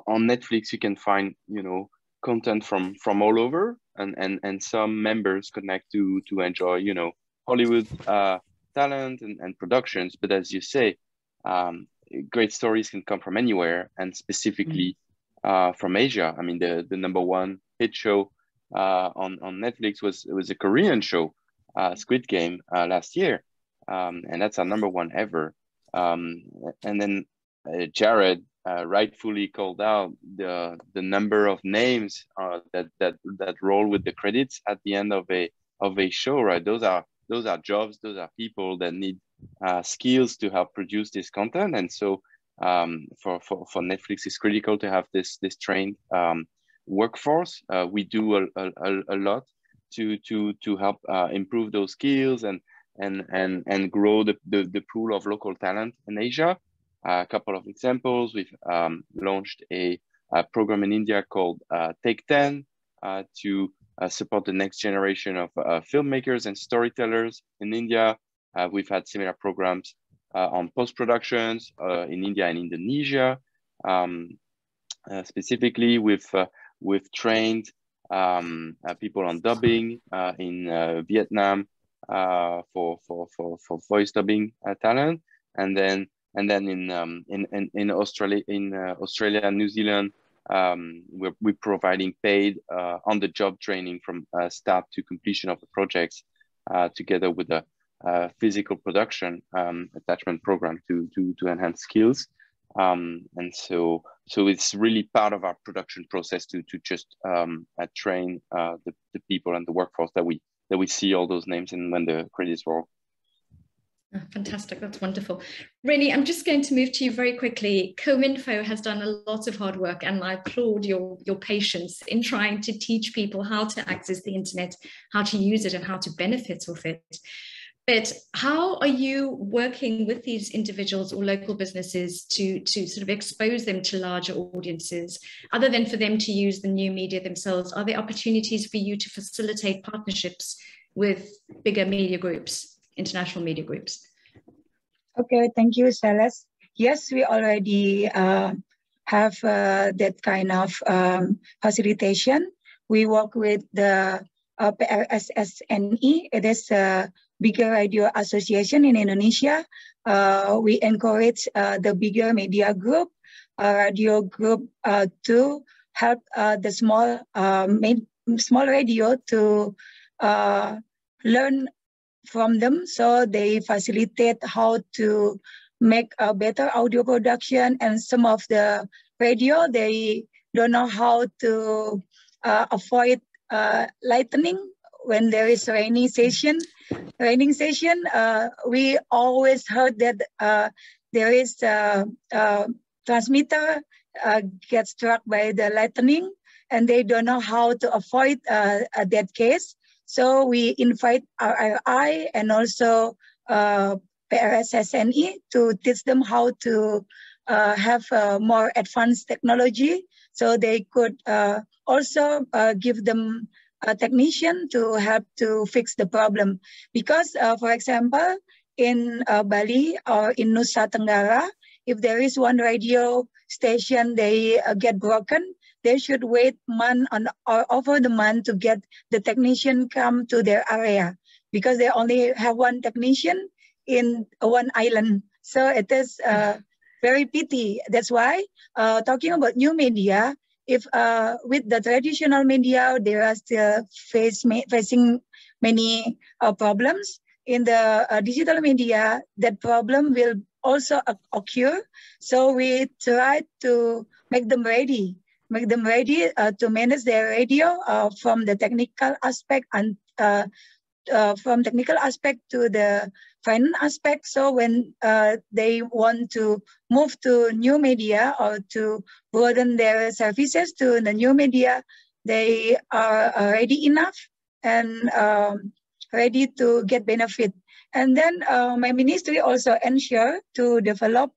Speaker 4: Netflix, you can find, you know, content from all over, and some members connect to enjoy, you know, Hollywood talent and productions. But as you say, great stories can come from anywhere, and specifically from Asia. I mean, the #1 hit show on Netflix was a Korean show, Squid Game, last year, and that's our #1 ever. And then Jared rightfully called out the number of names that roll with the credits at the end of a show, right? Those are jobs, those are people that need skills to help produce this content. And so for Netflix, it's critical to have this trained workforce. We do a lot to help improve those skills and grow the pool of local talent in Asia. A couple of examples: we've launched a program in India called Take 10 to support the next generation of filmmakers and storytellers in India. We've had similar programs on post-productions in India and Indonesia. Specifically, we've trained people on dubbing in Vietnam for voice dubbing talent, and then in Australia and New Zealand, we're providing paid on-the-job training from start to completion of the projects, together with a physical production attachment program to enhance skills. And so it's really part of our production process to just train the people and the workforce that we see all those names and when the credits roll.
Speaker 2: Oh, fantastic, that's wonderful. Rennie, I'm just going to move to you very quickly. Cominfo has done a lot of hard work, and I applaud your patience in trying to teach people how to access the internet, how to use it, and how to benefit with it. But how are you working with these individuals or local businesses to sort of expose them to larger audiences, other than for them to use the new media themselves? Are there opportunities for you to facilitate partnerships with bigger media groups, international media groups?
Speaker 3: Okay, thank you, Celeste. Yes, we already have that kind of facilitation we work with the PRSSNI. It is a bigger radio association in Indonesia. We encourage the bigger media group, radio group to help the small radio to learn from them. So they facilitate how to make a better audio production, and some of the radio, they don't know how to avoid lightning when there is raining session. We always heard that there is a transmitter gets struck by the lightning, and they don't know how to avoid that case. So we invite RRI and also PRSSNI to teach them how to have more advanced technology, so they could also give them a technician to help to fix the problem. Because, for example, in Bali or in Nusa Tenggara, if there is one radio station, they get broken, they should wait month or over the month to get the technician come to their area, because they only have one technician in one island. So it is very pity. That's why talking about new media, if with the traditional media, they are still facing many problems. In the digital media, that problem will also occur. So we try to make them ready to manage their radio from the technical aspect and from technical aspect to the finance aspect. So when they want to move to new media or to broaden their services to the new media, they are ready enough and ready to get benefit. And then my ministry also ensure to develop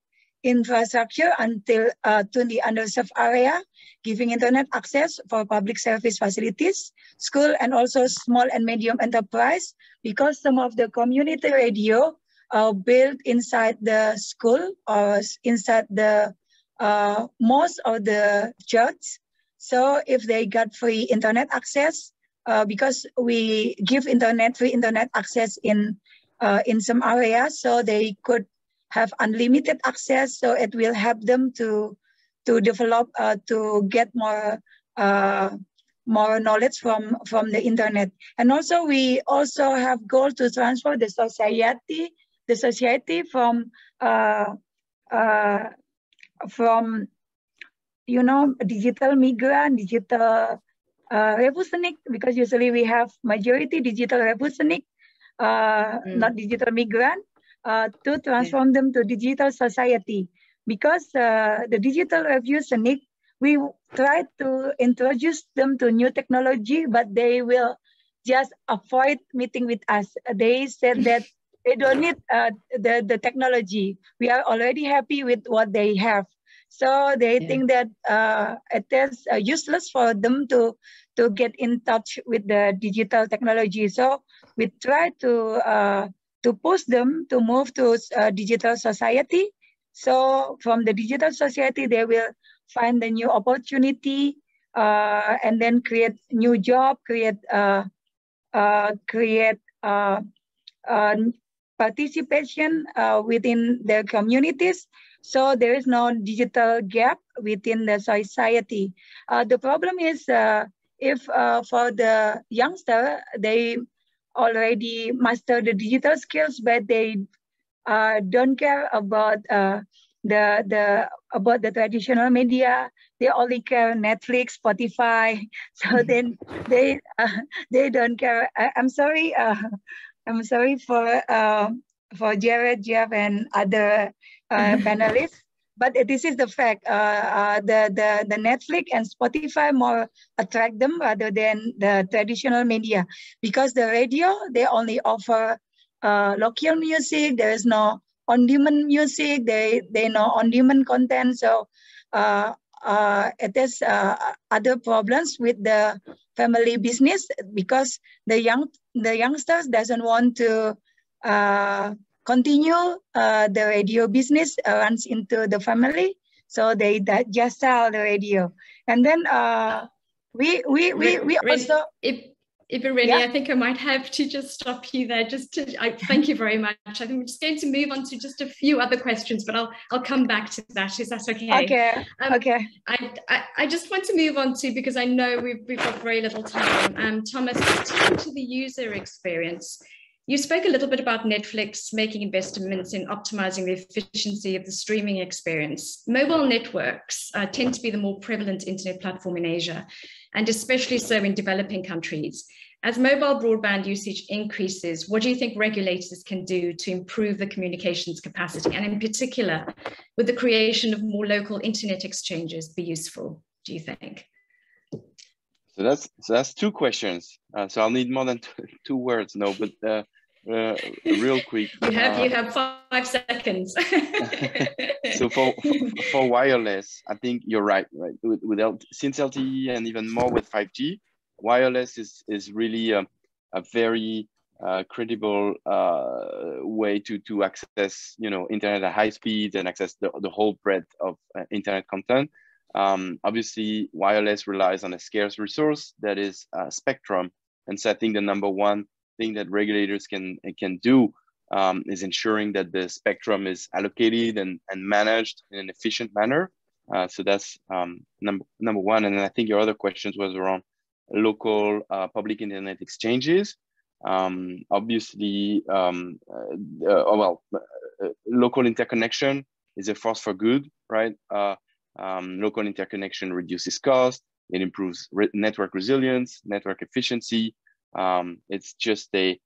Speaker 3: infrastructure until to the underserved area, giving internet access for public service facilities, school, and also small and medium enterprise, because some of the community radio are built inside the school or inside the mosque or the church. So if they got free internet access, because we give free internet access in some areas, so they could have unlimited access. So it will help them to develop, to get more knowledge from the internet. And also we also have goal to transform the society from digital migrant, digital revolutionary, because usually we have majority digital revolutionary, not digital migrant, to transform them to digital society. Because the digital revolutionary, we try to introduce them to new technology, but they will just avoid meeting with us. They said that they don't need the technology. We are already happy with what they have. So they think that it is useless for them to get in touch with the digital technology. So we try to push them to move to digital society. So from the digital society, they will find the new opportunity and then create new job, create participation within their communities. So there is no digital gap within the society. The problem is if for the youngster, they already master the digital skills, but they don't care about the traditional media. They only care Netflix, Spotify. So then they don't care. I'm sorry. I'm sorry for Jared, Jeff, and other panelists, but this is the fact. The Netflix and Spotify more attract them rather than the traditional media, because the radio, they only offer local music. There is no on-demand music. They know on-demand content. So it is other problems with the family business, because the youngsters doesn't want to continue the radio business runs into the family. So they just sell the radio. And then we also.
Speaker 2: Ibarrini, I think I might have to just stop you there. Thank you very much. I think we're just going to move on to just a few other questions, but I'll come back to that. Is that okay?
Speaker 3: Okay. Okay.
Speaker 2: I just want to move on to, because I know we've got very little time. Thomas, to the user experience. You spoke a little bit about Netflix making investments in optimizing the efficiency of the streaming experience. Mobile networks tend to be the more prevalent internet platform in Asia, and especially so in developing countries. As mobile broadband usage increases, what do you think regulators can do to improve the communications capacity? And in particular, would the creation of more local internet exchanges be useful, do you think?
Speaker 4: So that's two questions. So I'll need more than two words. No, but real quick.
Speaker 2: You have 5 seconds.
Speaker 4: So for wireless, I think you're right. Since LTE and even more with 5G, wireless is really a very credible way to access internet at high speed and access the whole breadth of internet content. Obviously, wireless relies on a scarce resource that is spectrum. And so I think the number one thing that regulators can do is ensuring that the spectrum is allocated and managed in an efficient manner. So that's number one. And then I think your other questions was around local public internet exchanges. Obviously, local interconnection is a force for good, right? Local interconnection reduces cost, it improves network resilience, network efficiency. It's just a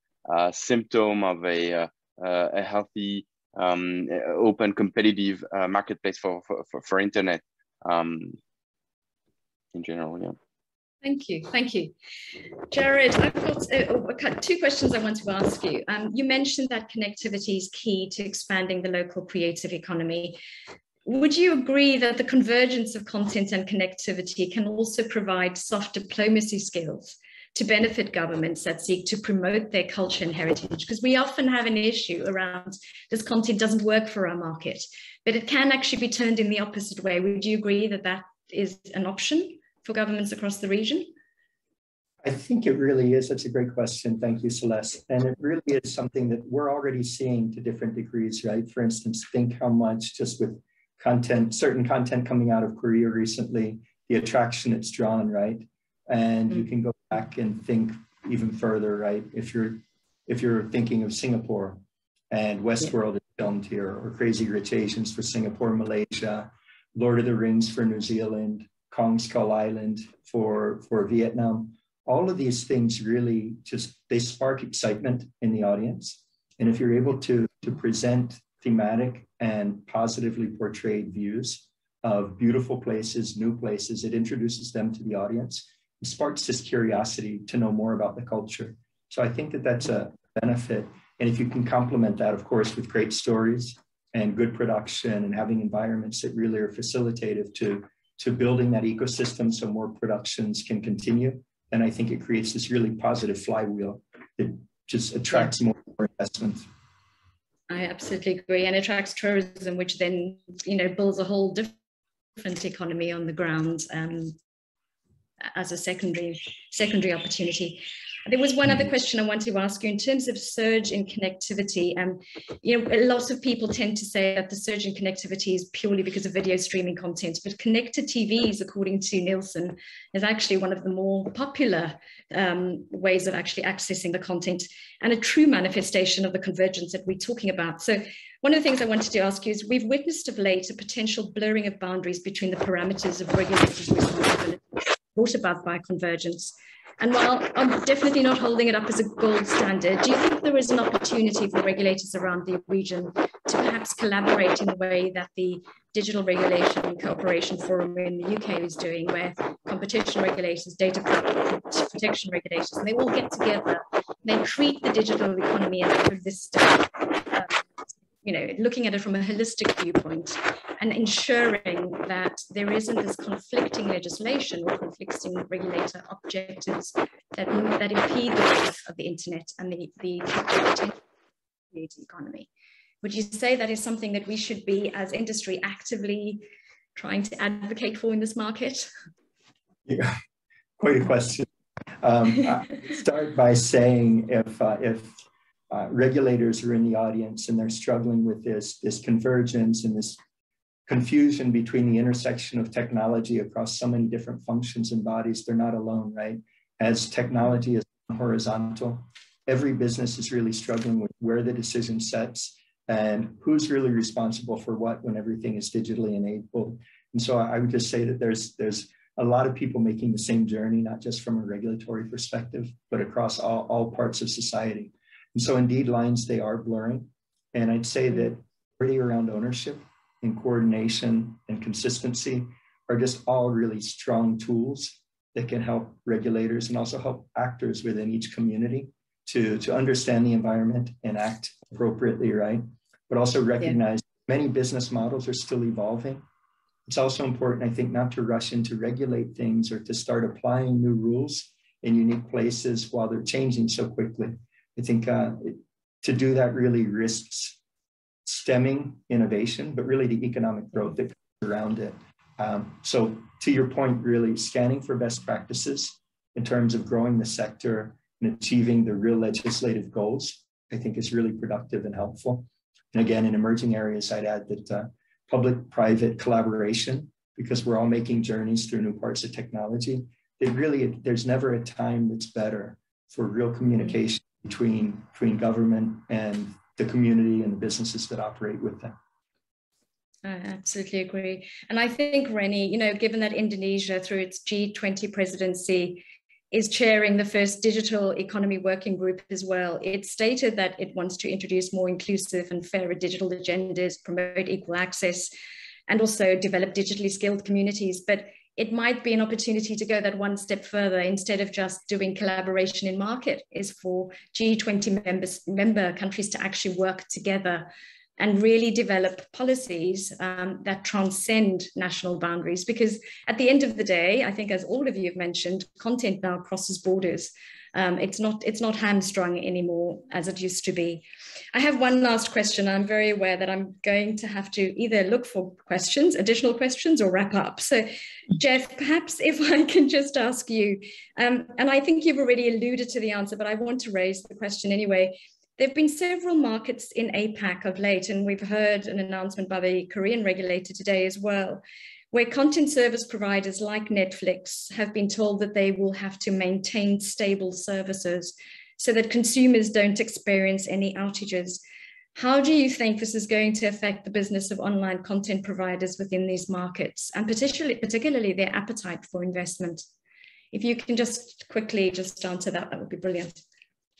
Speaker 4: symptom of a healthy, open, competitive marketplace for internet in general. Yeah.
Speaker 2: Thank you. Jared, I've got two questions I want to ask you. You mentioned that connectivity is key to expanding the local creative economy. Would you agree that the convergence of content and connectivity can also provide soft diplomacy skills to benefit governments that seek to promote their culture and heritage? Because we often have an issue around this content doesn't work for our market, but it can actually be turned in the opposite way. Would you agree that that is an option for governments across the region?
Speaker 6: I think it really is. That's a great question. Thank you, Celeste. And it really is something that we're already seeing to different degrees, right? For instance, think how much just with certain content coming out of Korea recently, the attraction it's drawn, right? And you can go back and think even further, right? If you're thinking of Singapore and Westworld is filmed here, or Crazy Rich Asians for Singapore, Malaysia, Lord of the Rings for New Zealand, Kong Skull Island for Vietnam, all of these things really they spark excitement in the audience. And if you're able to present thematic and positively portrayed views of beautiful places, new places, it introduces them to the audience. It sparks this curiosity to know more about the culture. So I think that that's a benefit. And if you can complement that, of course, with great stories and good production and having environments that really are facilitative to building that ecosystem so more productions can continue, then I think it creates this really positive flywheel that just attracts more investment.
Speaker 2: I absolutely agree, and attracts tourism, which then builds a whole different economy on the ground as a secondary opportunity. There was one other question I wanted to ask you in terms of surge in connectivity. Lots of people tend to say that the surge in connectivity is purely because of video streaming content, but connected TVs, according to Nielsen, is actually one of the more popular ways of actually accessing the content, and a true manifestation of the convergence that we're talking about. So one of the things I wanted to ask you is, we've witnessed of late a potential blurring of boundaries between the parameters of regulators' responsibility brought about by convergence. And while I'm definitely not holding it up as a gold standard, do you think there is an opportunity for regulators around the region to perhaps collaborate in the way that the Digital Regulation Cooperation Forum in the UK is doing, where competition regulators, data protection regulators, and they all get together, they treat the digital economy as a holistic, looking at it from a holistic viewpoint, and ensuring that there isn't this conflicting legislation or conflicting regulator objectives that impede the growth of the internet and the creative economy. Would you say that is something that we should be, as industry, actively trying to advocate for in this market?
Speaker 6: Yeah, quite a question. I'll start by saying if regulators are in the audience and they're struggling with this convergence and this confusion between the intersection of technology across so many different functions and bodies, they're not alone, right? As technology is horizontal, every business is really struggling with where the decision sets and who's really responsible for what when everything is digitally enabled. And so I would just say that there's a lot of people making the same journey, not just from a regulatory perspective, but across all parts of society. And so indeed, lines, they are blurring. And I'd say that really around ownership and coordination and consistency are just all really strong tools that can help regulators and also help actors within each community to understand the environment and act appropriately, right? But also recognize many business models are still evolving. It's also important, I think, not to rush in to regulate things or to start applying new rules in unique places while they're changing so quickly. I think to do that really risks stemming innovation, but really the economic growth that comes around it. So to your point, really scanning for best practices in terms of growing the sector and achieving the real legislative goals, I think is really productive and helpful. And again, in emerging areas, I'd add that public-private collaboration, because we're all making journeys through new parts of technology. There's never a time that's better for real communication between government and the community and the businesses that operate with them.
Speaker 2: I absolutely agree. And I think, Rennie, given that Indonesia, through its G20 presidency, is chairing the first digital economy working group as well, it stated that it wants to introduce more inclusive and fairer digital agendas, promote equal access, and also develop digitally skilled communities. But it might be an opportunity to go that one step further. Instead of just doing collaboration in market, is for G20 member countries to actually work together and really develop policies that transcend national boundaries. Because at the end of the day, I think, as all of you have mentioned, content now crosses borders. It's not hamstrung anymore as it used to be. I have one last question. I'm very aware that I'm going to have to either look for questions, additional questions, or wrap up. So Jeff, perhaps if I can just ask you, and I think you've already alluded to the answer, but I want to raise the question anyway. There have been several markets in APAC of late, and we've heard an announcement by the Korean regulator today as well, where content service providers like Netflix have been told that they will have to maintain stable services so that consumers don't experience any outages. How do you think this is going to affect the business of online content providers within these markets, and particularly their appetite for investment? If you can just quickly just answer that, that would be brilliant.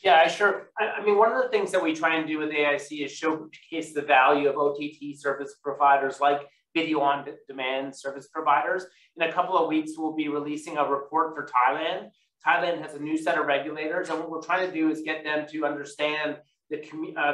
Speaker 5: Yeah, sure. I mean, one of the things that we try and do with AIC is showcase the value of OTT service providers like video on demand service providers. In a couple of weeks, we'll be releasing a report for Thailand. Thailand has a new set of regulators, and what we're trying to do is get them to understand the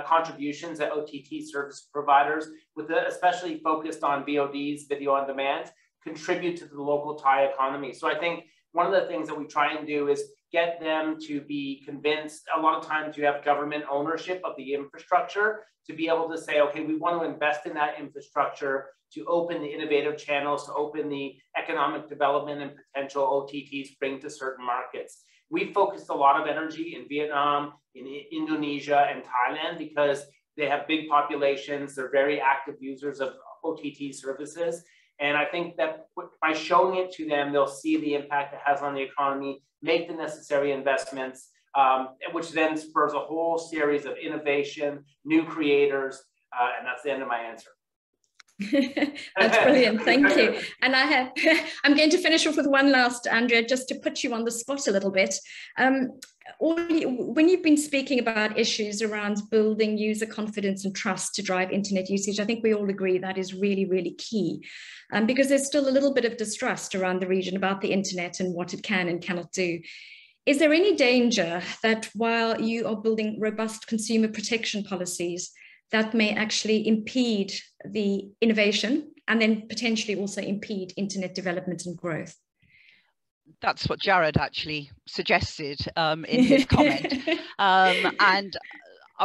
Speaker 5: contributions that OTT service providers, with especially focused on VODs, video on demand, contribute to the local Thai economy. So I think one of the things that we try and do is get them to be convinced. A lot of times you have government ownership of the infrastructure to be able to say, okay, we want to invest in that infrastructure to open the innovative channels, to open the economic development and potential OTTs bring to certain markets. We focused a lot of energy in Vietnam, in Indonesia, and Thailand because they have big populations. They're very active users of OTT services. And I think that by showing it to them, they'll see the impact it has on the economy, make the necessary investments, which then spurs a whole series of innovation, new creators, and that's the end of my answer.
Speaker 2: That's brilliant, thank you. And I'm going to finish off with one last, Andrea, just to put you on the spot a little bit. When you've been speaking about issues around building user confidence and trust to drive internet usage, I think we all agree that is really, really key. Because there's still a little bit of distrust around the region about the internet and what it can and cannot do. Is there any danger that while you are building robust consumer protection policies, that may actually impede the innovation and then potentially also impede internet development and growth?
Speaker 7: That's what Jared actually suggested in his comment. And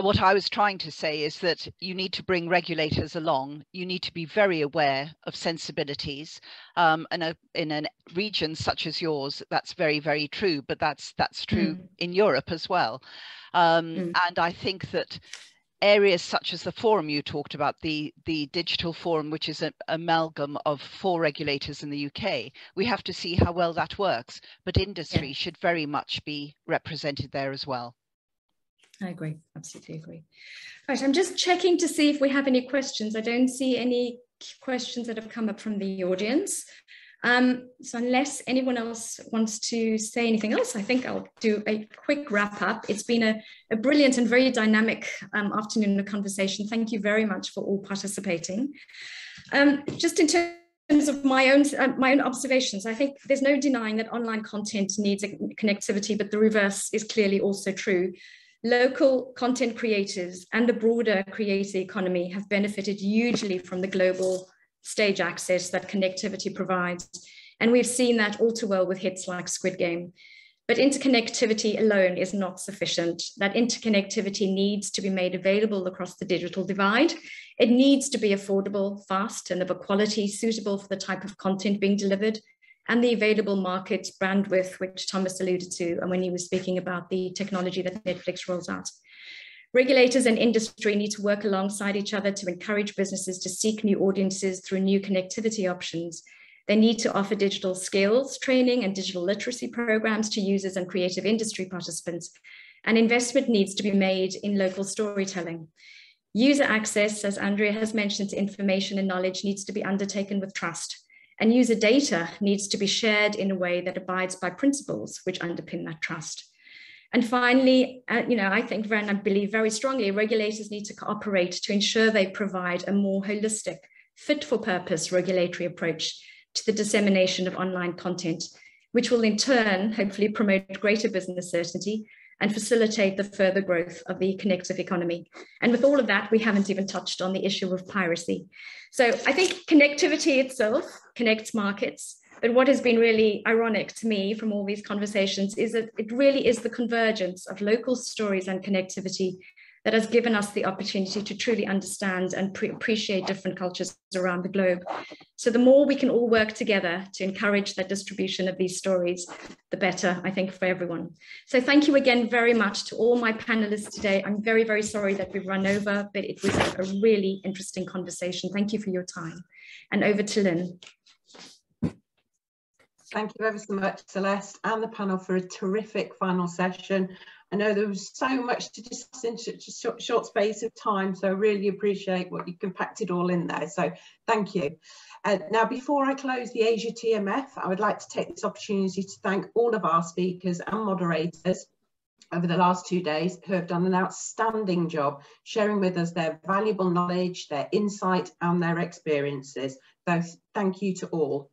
Speaker 7: what I was trying to say is that you need to bring regulators along. You need to be very aware of sensibilities. And in a region such as yours, that's very, very true. But that's true in Europe as well. And I think that areas such as the forum you talked about, the digital forum, which is an amalgam of 4 regulators in the UK, we have to see how well that works. But industry should very much be represented there as well.
Speaker 2: I agree, absolutely agree. Right, I'm just checking to see if we have any questions. I don't see any questions that have come up from the audience. So unless anyone else wants to say anything else, I think I'll do a quick wrap up. It's been a brilliant and very dynamic afternoon of conversation. Thank you very much for all participating. Just in terms of my own observations, I think there's no denying that online content needs a connectivity, but the reverse is clearly also true. Local content creators and the broader creator economy have benefited hugely from the global stage access that connectivity provides. And we've seen that all too well with hits like Squid Game. But interconnectivity alone is not sufficient. That interconnectivity needs to be made available across the digital divide. It needs to be affordable, fast, and of a quality suitable for the type of content being delivered, and the available market bandwidth, which Thomas alluded to and when he was speaking about the technology that Netflix rolls out. Regulators and industry need to work alongside each other to encourage businesses to seek new audiences through new connectivity options. They need to offer digital skills, training, and digital literacy programs to users and creative industry participants. And investment needs to be made in local storytelling. User access, as Andrea has mentioned, to information and knowledge needs to be undertaken with trust. And user data needs to be shared in a way that abides by principles which underpin that trust. And finally, I think, and I believe very strongly, regulators need to cooperate to ensure they provide a more holistic, fit-for-purpose regulatory approach to the dissemination of online content, which will in turn hopefully promote greater business certainty and facilitate the further growth of the connective economy. And with all of that, we haven't even touched on the issue of piracy. So I think connectivity itself connects markets, but what has been really ironic to me from all these conversations is that it really is the convergence of local stories and connectivity that has given us the opportunity to truly understand and appreciate different cultures around the globe. So the more we can all work together to encourage that distribution of these stories, the better, I think, for everyone. So thank you again very much to all my panelists today. I'm very, very sorry that we've run over, but it was a really interesting conversation. Thank you for your time. And over to Lynn.
Speaker 8: Thank you ever so much, Celeste, and the panel for a terrific final session. I know there was so much to discuss in such a short space of time, so I really appreciate what you compacted all in there. So thank you. Now, before I close the Asia TMF, I would like to take this opportunity to thank all of our speakers and moderators over the last 2 days who have done an outstanding job sharing with us their valuable knowledge, their insight and their experiences. So thank you to all.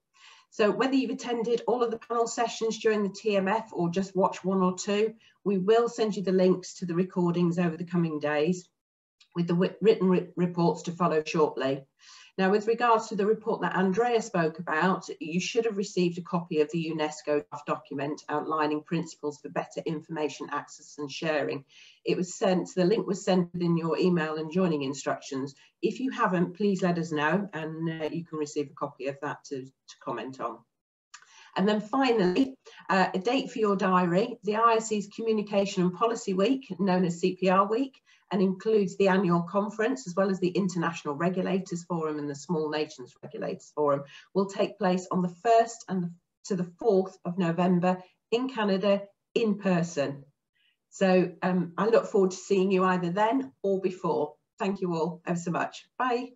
Speaker 8: So whether you've attended all of the panel sessions during the TMF or just watched 1 or 2, we will send you the links to the recordings over the coming days with the written reports to follow shortly. Now, with regards to the report that Andrea spoke about, you should have received a copy of the UNESCO draft document outlining principles for better information access and sharing. It was sent, the link was sent in your email and joining instructions. If you haven't, please let us know and you can receive a copy of that to comment on. And then finally, a date for your diary, the IIC's Communication and Policy Week, known as CPR Week, and includes the annual conference as well as the International Regulators Forum and the Small Nations Regulators Forum, will take place on the 1st and to the 4th of November in Canada in person. So I look forward to seeing you either then or before. Thank you all ever so much. Bye.